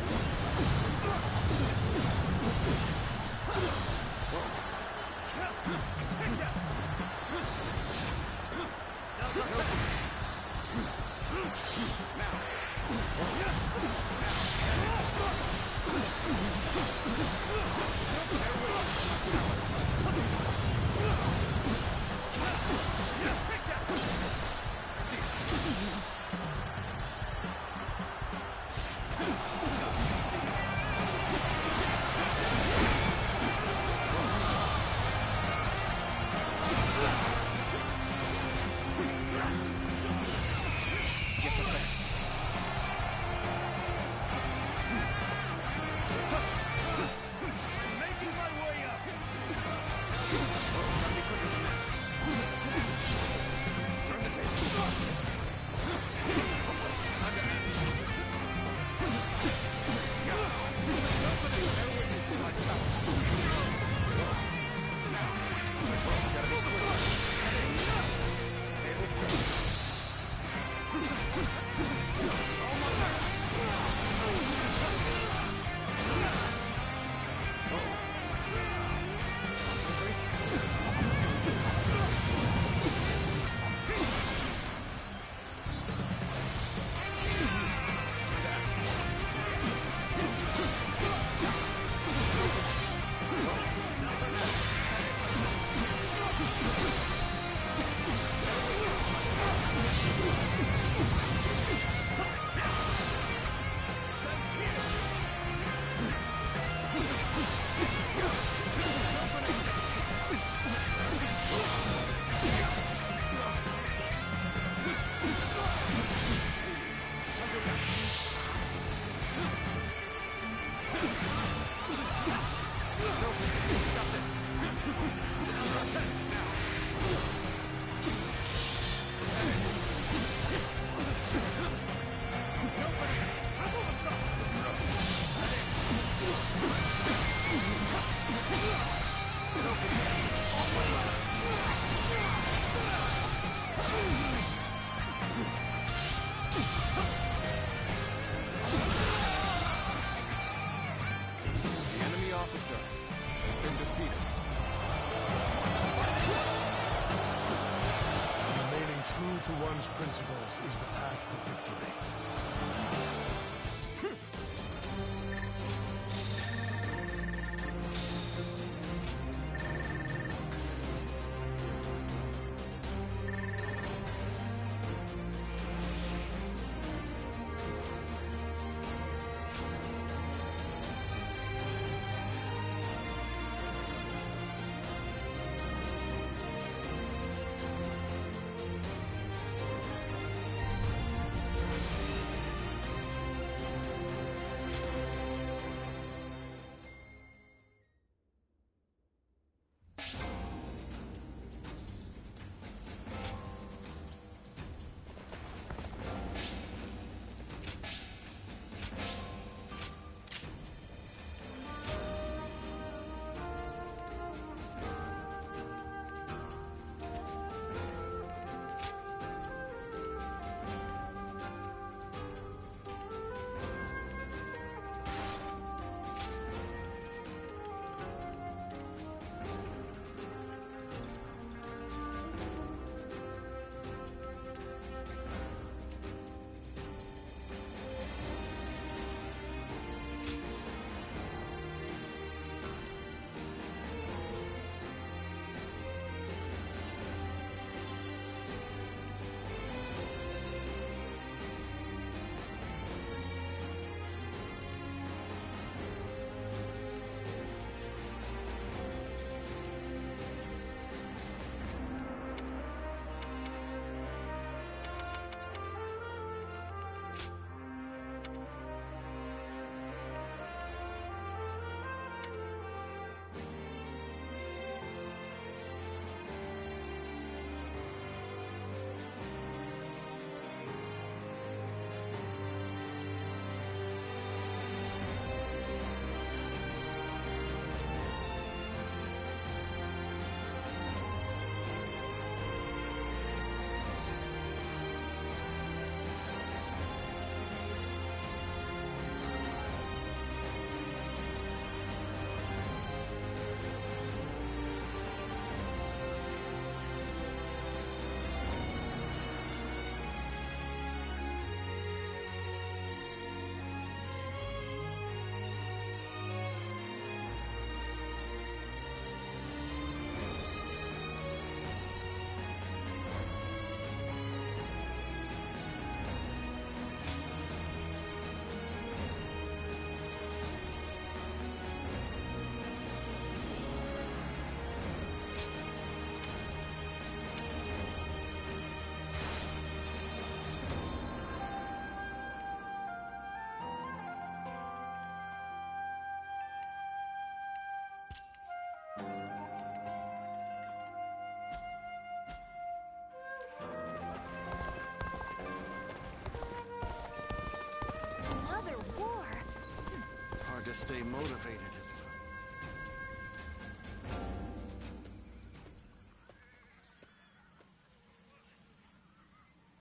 to stay motivated.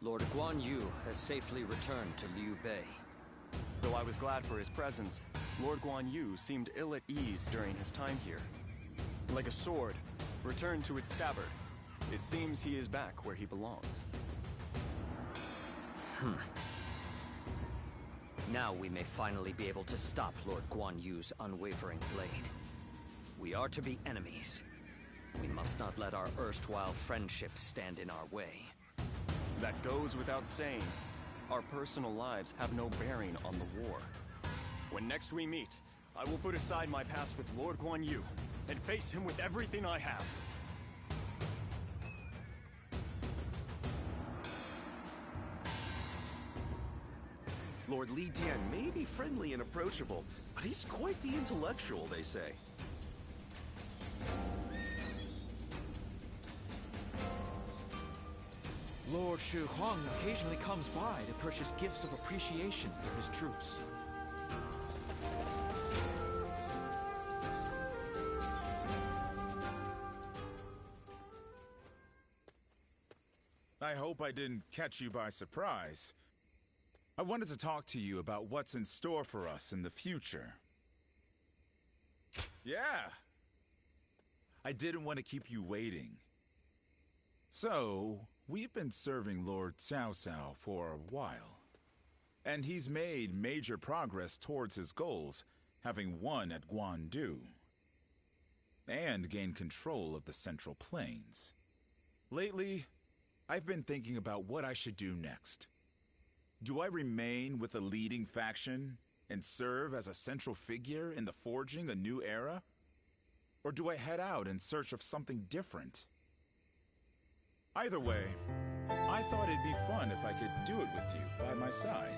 Lord Guan Yu has safely returned to Liu Bei. Though I was glad for his presence, Lord Guan Yu seemed ill at ease during his time here. Like a sword, returned to its scabbard. It seems he is back where he belongs. Now we may finally be able to stop Lord Guan Yu's unwavering blade. We are to be enemies. We must not let our erstwhile friendships stand in our way. That goes without saying. Our personal lives have no bearing on the war. When next we meet, I will put aside my past with Lord Guan Yu and face him with everything I have. Lord Li Dian may be friendly and approachable, but he's quite the intellectual, they say. Lord Shu Huang occasionally comes by to purchase gifts of appreciation for his troops. I hope I didn't catch you by surprise. I wanted to talk to you about what's in store for us in the future. Yeah! I didn't want to keep you waiting. So, we've been serving Lord Cao Cao for a while. And he's made major progress towards his goals, having won at Guandu. And gained control of the Central Plains. Lately, I've been thinking about what I should do next. Do I remain with the leading faction and serve as a central figure in the forging a new era? Or do I head out in search of something different? Either way, I thought it'd be fun if I could do it with you by my side.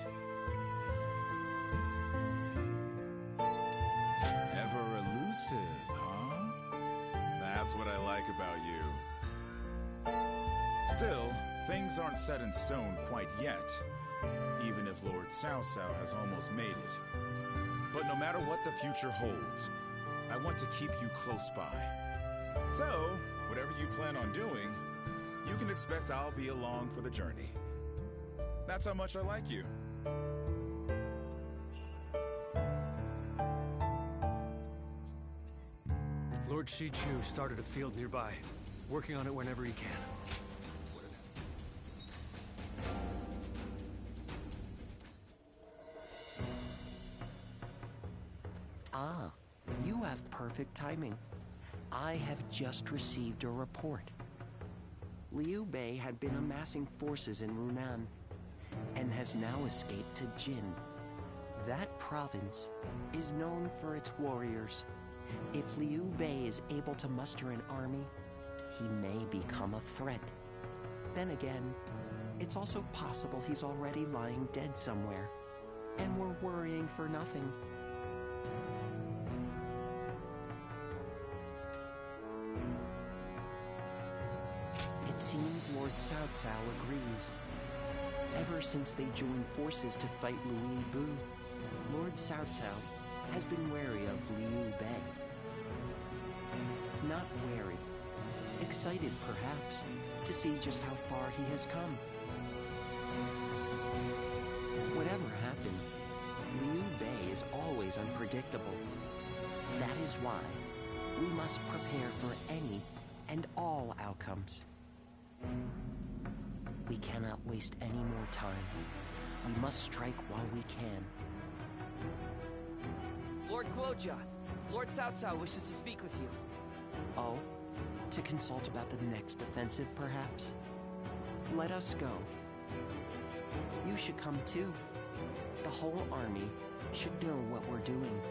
Ever elusive, huh? That's what I like about you. Still, things aren't set in stone quite yet, even if Lord Cao Cao has almost made it. But no matter what the future holds, I want to keep you close by. So, whatever you plan on doing, you can expect I'll be along for the journey. That's how much I like you. Lord Shichu started a field nearby, working on it whenever he can. Ah, you have perfect timing. I have just received a report. Liu Bei had been amassing forces in Runan, and has now escaped to Jin. That province is known for its warriors. If Liu Bei is able to muster an army, he may become a threat. Then again, it's also possible he's already lying dead somewhere, and we're worrying for nothing. It seems Lord Cao Cao agrees. Ever since they joined forces to fight Louis Bu, Lord Cao Cao has been wary of Liu Bei. Not wary, excited perhaps, to see just how far he has come. Whatever happens, Liu Bei is always unpredictable. That is why we must prepare for any and all outcomes. We cannot waste any more time. We must strike while we can. Lord Guojia, Lord Cao Cao wishes to speak with you. Oh, to consult about the next offensive, perhaps? Let us go. You should come too. The whole army should know what we're doing.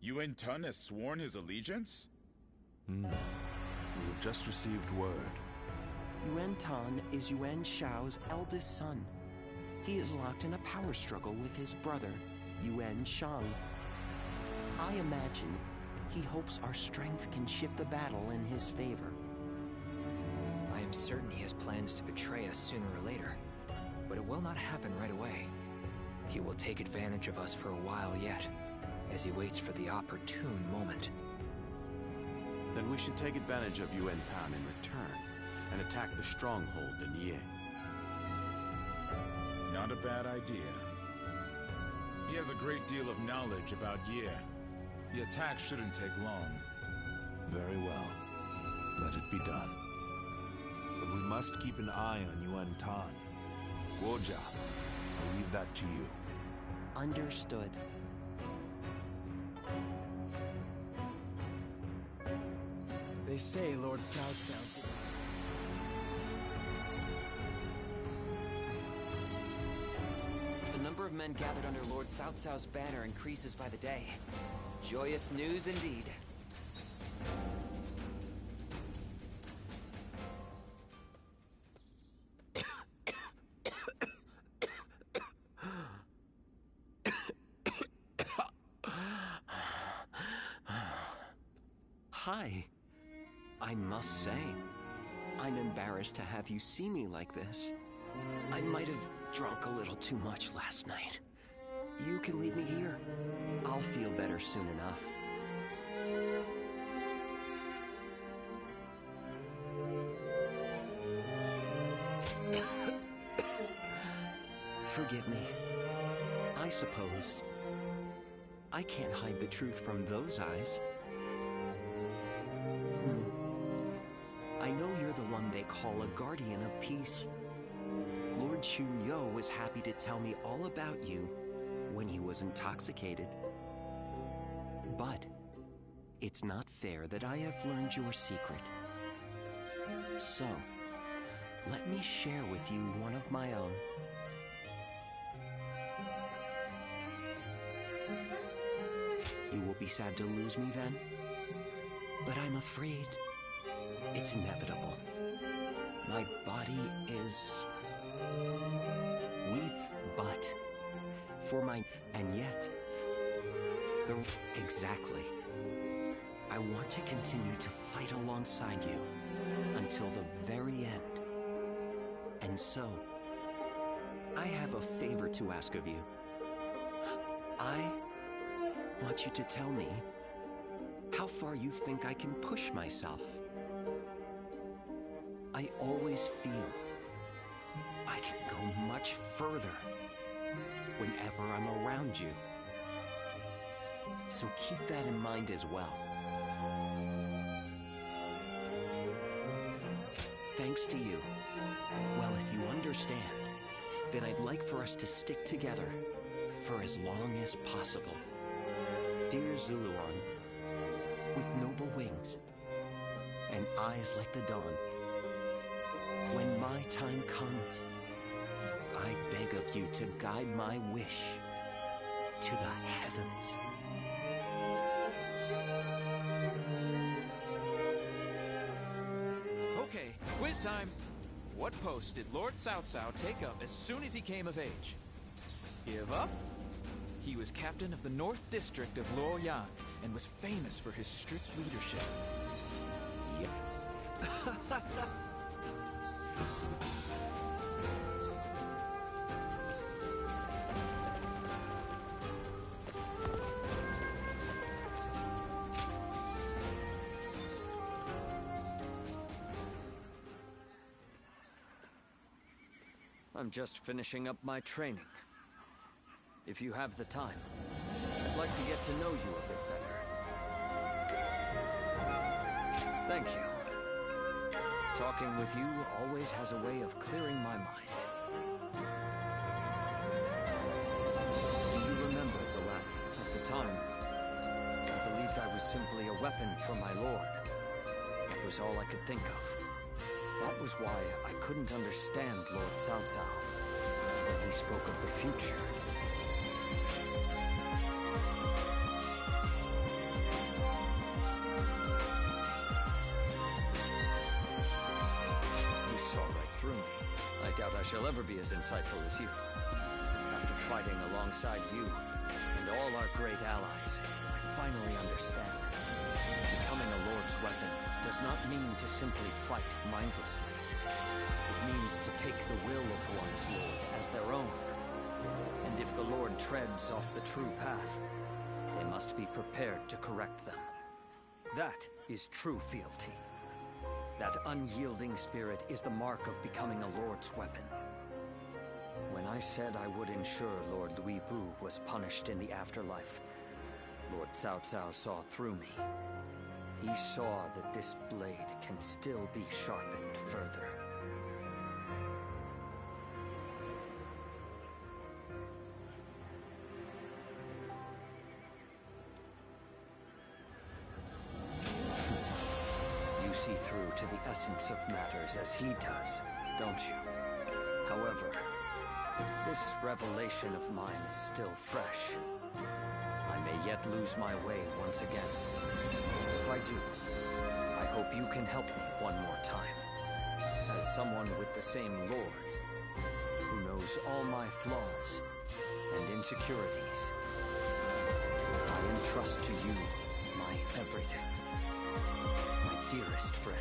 Yuan Tun has sworn his allegiance? We've just received word. Yuan Tan is Yuan Shao's eldest son. He is locked in a power struggle with his brother, Yuan Shang. I imagine he hopes our strength can shift the battle in his favor. I am certain he has plans to betray us sooner or later, but it will not happen right away. He will take advantage of us for a while yet, as he waits for the opportune moment. Then we should take advantage of Yuan Pan in return, and attack the stronghold in Ye. Not a bad idea. He has a great deal of knowledge about Ye. The attack shouldn't take long. Very well. Let it be done. But we must keep an eye on Yuan Tan. Guojia, I'll leave that to you. Understood. They say Lord Cao Cao did... The number of men gathered under Lord Cao Cao's banner increases by the day. Joyous news indeed. Hi. I must say, I'm embarrassed to have you see me like this. I might have drunk a little too much last night. You can leave me here. I'll feel better soon enough. Forgive me. I suppose I can't hide the truth from those eyes. I know you're the one they call a guardian of peace. Lord Shunyo was happy to tell me all about you when he was intoxicated. But it's not fair that I have learned your secret. So, let me share with you one of my own. You will be sad to lose me then, but I'm afraid it's inevitable. My body is weak, but for my... and yet... Exactly. I want to continue to fight alongside you until the very end. And so, I have a favor to ask of you. I want you to tell me how far you think I can push myself. I always feel I can go much further whenever I'm around you. So keep that in mind as well. Thanks to you. Well, if you understand, then I'd like for us to stick together for as long as possible. Dear Zuluan, with noble wings and eyes like the dawn, when my time comes, I beg of you to guide my wish to the heavens. Okay, quiz time. What post did Lord Cao Cao take up as soon as he came of age? Give up? He was captain of the North District of Luoyang and was famous for his strict leadership. Yep. I'm just finishing up my training. If you have the time, I'd like to get to know you a bit better. Thank you. Talking with you always has a way of clearing my mind. Do you remember the last... At the time, I believed I was simply a weapon for my lord. That was all I could think of. That was why I couldn't understand Lord Cao Cao when he spoke of the future. You saw right through me. I doubt I shall ever be as insightful as you. After fighting alongside you, And all our great allies, I finally understand. Becoming a Lord's weapon does not mean to simply fight mindlessly. It means to take the will of one's Lord as their own. And if the Lord treads off the true path, they must be prepared to correct them. That is true fealty. That unyielding spirit is the mark of becoming a Lord's weapon. When I said I would ensure Lord Louis Bu was punished in the afterlife, Lord Cao Cao saw through me. He saw that this blade can still be sharpened further. You see through to the essence of matters as he does, don't you? However, this revelation of mine is still fresh. I may yet lose my way once again. If I do, I hope you can help me one more time. As someone with the same Lord, who knows all my flaws and insecurities, I entrust to you my everything, my dearest friend.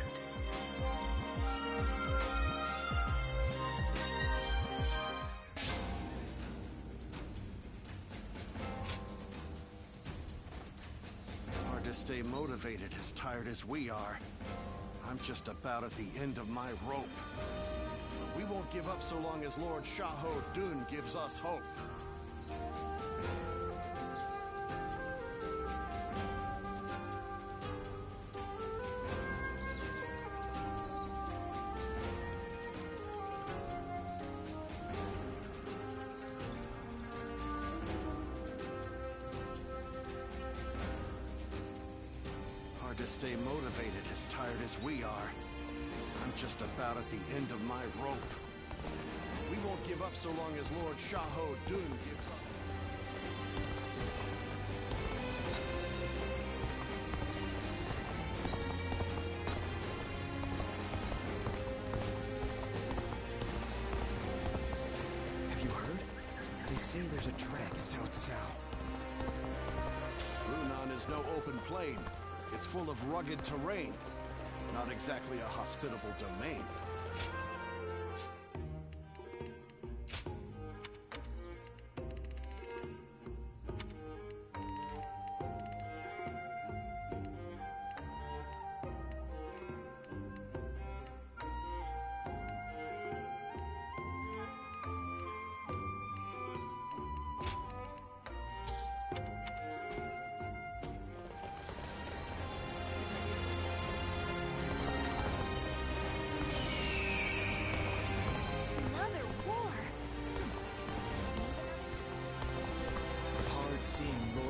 Stay motivated as tired as we are. I'm just about at the end of my rope. But we won't give up so long as Lord Xiahou Dun gives us hope. To stay motivated as tired as we are. I'm just about at the end of my rope. We won't give up so long as Lord Xiahou Dun gives us. Have you heard? They say there's a dragon. Cao Cao. Runan is no open plain. It's full of rugged terrain. Not exactly a hospitable domain.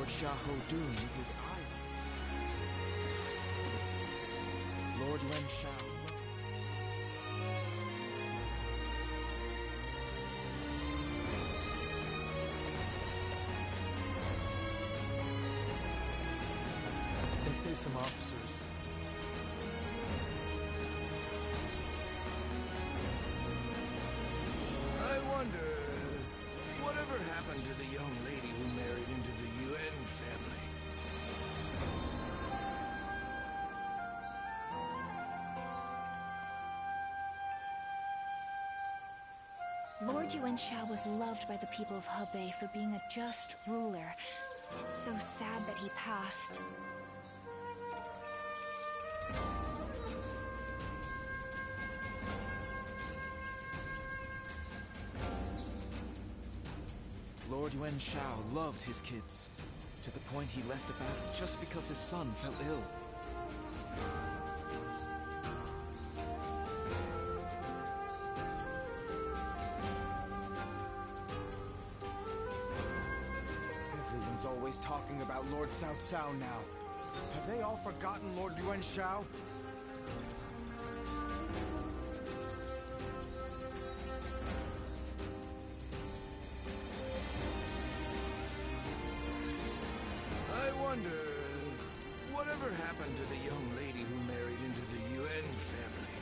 Xiahou Dun with his eye. Lord Len Shao. They say some officers. I wonder, whatever happened to the young lady who married into the Yuan family? Lord Yuan Shao was loved by the people of Hebei for being a just ruler. It's so sad that he passed. Lord Yuan Shao loved his kids, to the point he left a battle just because his son fell ill. Everyone's always talking about Lord Cao Cao now. Have they all forgotten Lord Yuan Shao? Whatever happened to the young lady who married into the Yuan family?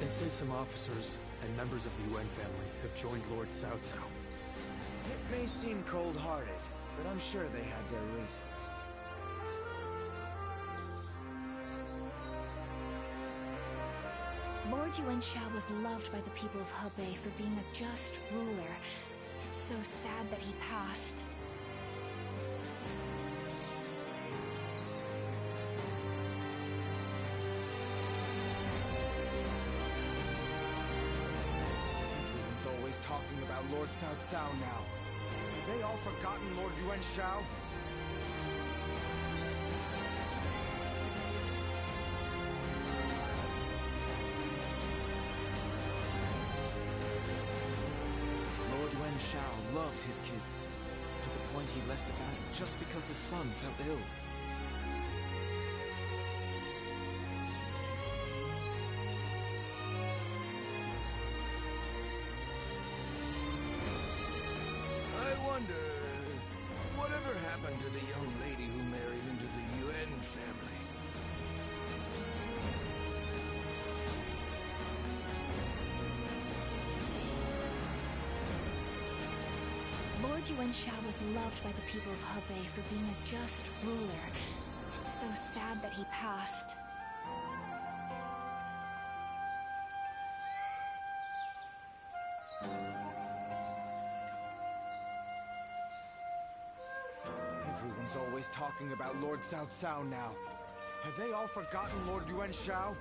They say some officers and members of the Yuan family have joined Lord Cao Cao. It may seem cold-hearted, but I'm sure they had their reasons. Lord Yuan Shao was loved by the people of Hebei for being a just ruler. It's so sad that he passed. Everyone's always talking about Lord Cao Cao now. Have they all forgotten Lord Yuan Shao? Shao loved his kids, to the point he left the battle just because his son fell ill. I wonder, whatever happened to the young lady who married into the Yuan family? Lord Yuan Shao was loved by the people of Hebei for being a just ruler. It's so sad that he passed. Everyone's always talking about Lord Cao Cao now. Have they all forgotten Lord Yuan Shao?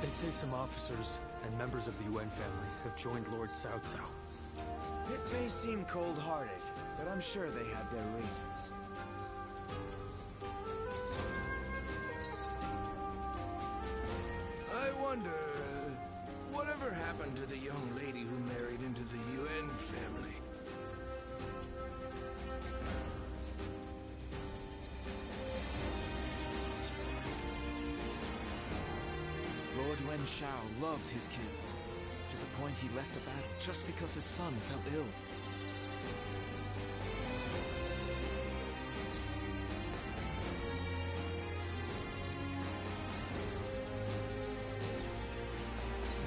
They say some officers and members of the Yuan family have joined Lord Cao Cao. It may seem cold-hearted, but I'm sure they had their reasons. I wonder, whatever happened to the young lady who married into the Yuan family? Lord Yuan Shao loved his kids, to the point he left the battle just because his son fell ill.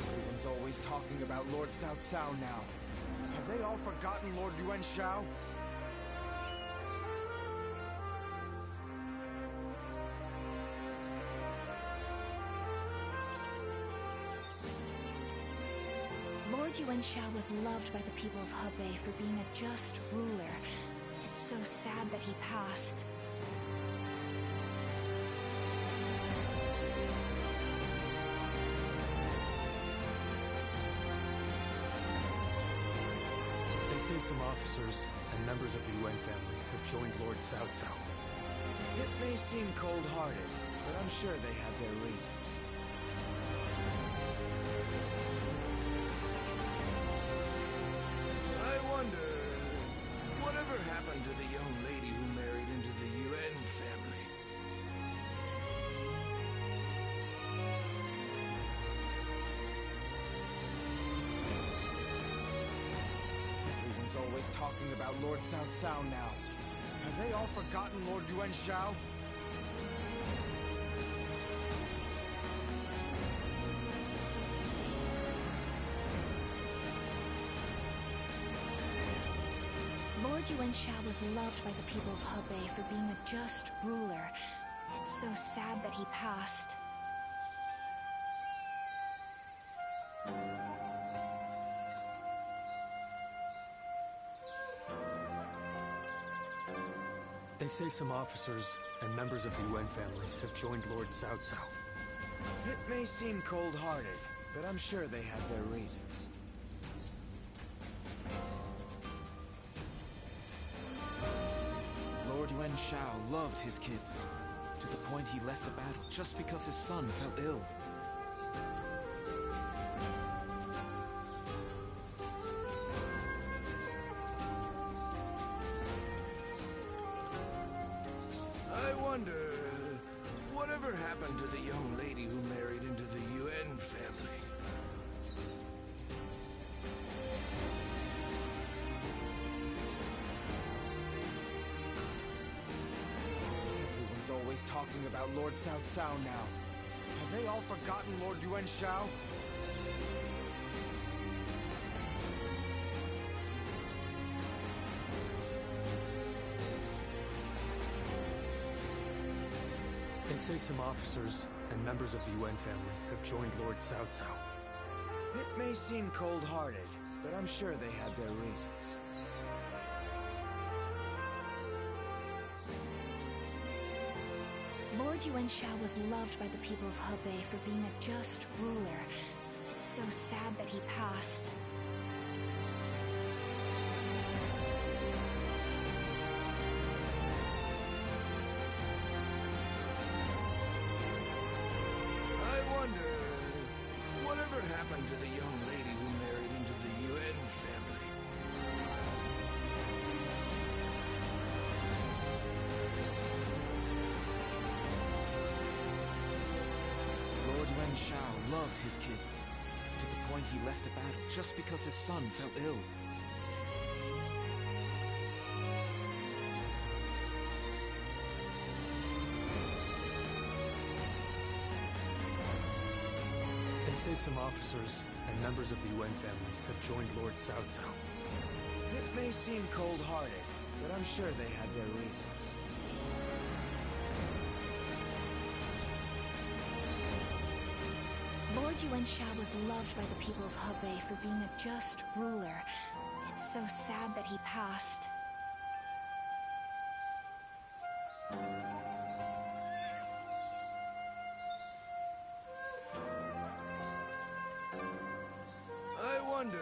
Everyone's always talking about Lord Cao Cao now. Have they all forgotten Lord Yuan Shao? Lord Yuan Shao was loved by the people of Hebei for being a just ruler. It's so sad that he passed. They say some officers and members of the Yuan family have joined Lord Cao Cao. It may seem cold-hearted, but I'm sure they had their reasons. I wonder, whatever happened to the young lady who married into the Yuan family? Everyone's always talking about Lord Cao Cao now. Have they all forgotten Lord Yuan Shao? Lord Yuan Shao was loved by the people of Hebei for being a just ruler. It's so sad that he passed. They say some officers and members of the Yuan family have joined Lord Cao Cao. It may seem cold-hearted, but I'm sure they had their reasons. Lord Yuan Shao loved his kids, to the point he left the battle just because his son fell ill. I wonder, whatever happened to the young lady who married into the Yuan family? Everyone's always talking about Lord Cao Cao now. Have they all forgotten Lord Yuan Shao? They say some officers and members of the Yuan family have joined Lord Cao Cao. It may seem cold-hearted, but I'm sure they had their reasons. Lord Yuan Shao was loved by the people of Hebei for being a just ruler. It's so sad that he passed. I wonder, whatever happened to the young lady who married into the Yuan family? Lord Yuan Shao loved his kids, to the point he left a battle just because his son fell ill. They say some officers and members of the Yuan family have joined Lord Cao Cao. It may seem cold-hearted, but I'm sure they had their reasons. Lord Yuan Shao was loved by the people of Hebei for being a just ruler. It's so sad that he passed. I wonder,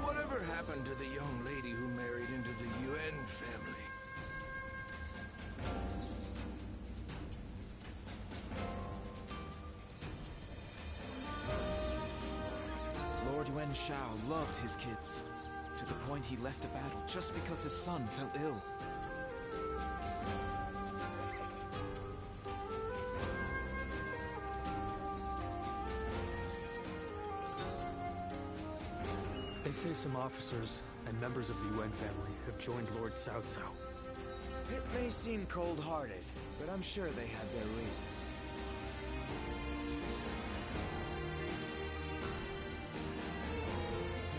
whatever happened to the young lady who married into the Yuan family? Lord Yuan Shao loved his kids, to the point he left a battle just because his son fell ill. They say some officers and members of the Yuan family have joined Lord Cao Cao. It may seem cold-hearted, but I'm sure they had their reasons.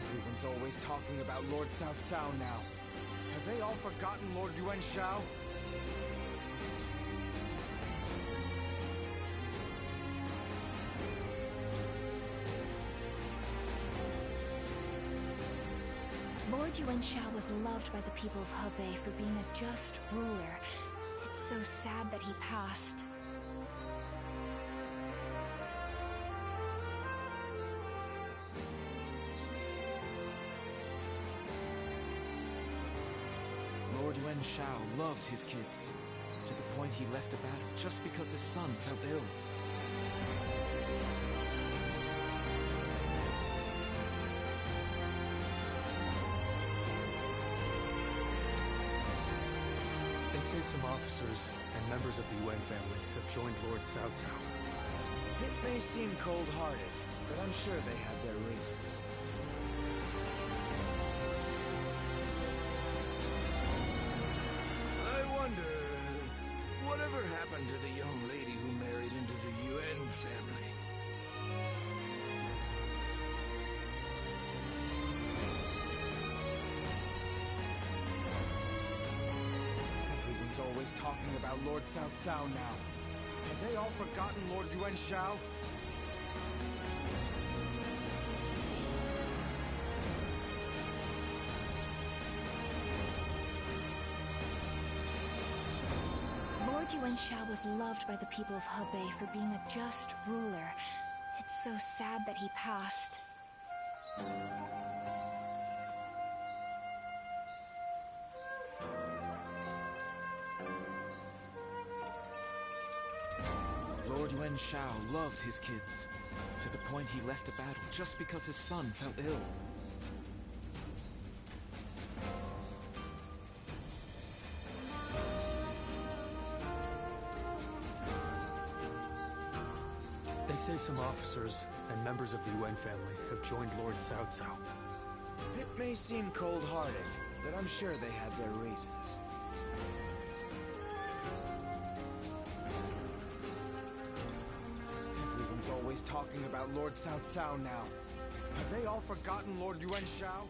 Everyone's always talking about Lord Cao Cao now. Have they all forgotten Lord Yuan Shao? Lord Yuan Shao was loved by the people of Hebei for being a just ruler. It's so sad that he passed. Lord Yuan Shao loved his kids, to the point he left a battle just because his son fell ill. They say some officers and members of the Yuan family have joined Lord Cao Cao. It may seem cold-hearted, but I'm sure they had their reasons. I wonder, whatever happened to the young lady who married into the Yuan family? Everyone's always talking about Lord Cao Cao now. Have they all forgotten Lord Yuan Shao? Lord Yuan Shao was loved by the people of Hebei for being a just ruler. It's so sad that he passed. Lord Yuan Shao loved his kids, to the point he left a battle just because his son fell ill. They say some officers and members of the Yuan family have joined Lord Cao Cao. It may seem cold-hearted, but I'm sure they had their reasons. Everyone's always talking about Lord Cao Cao now. Have they all forgotten Lord Yuan Shao?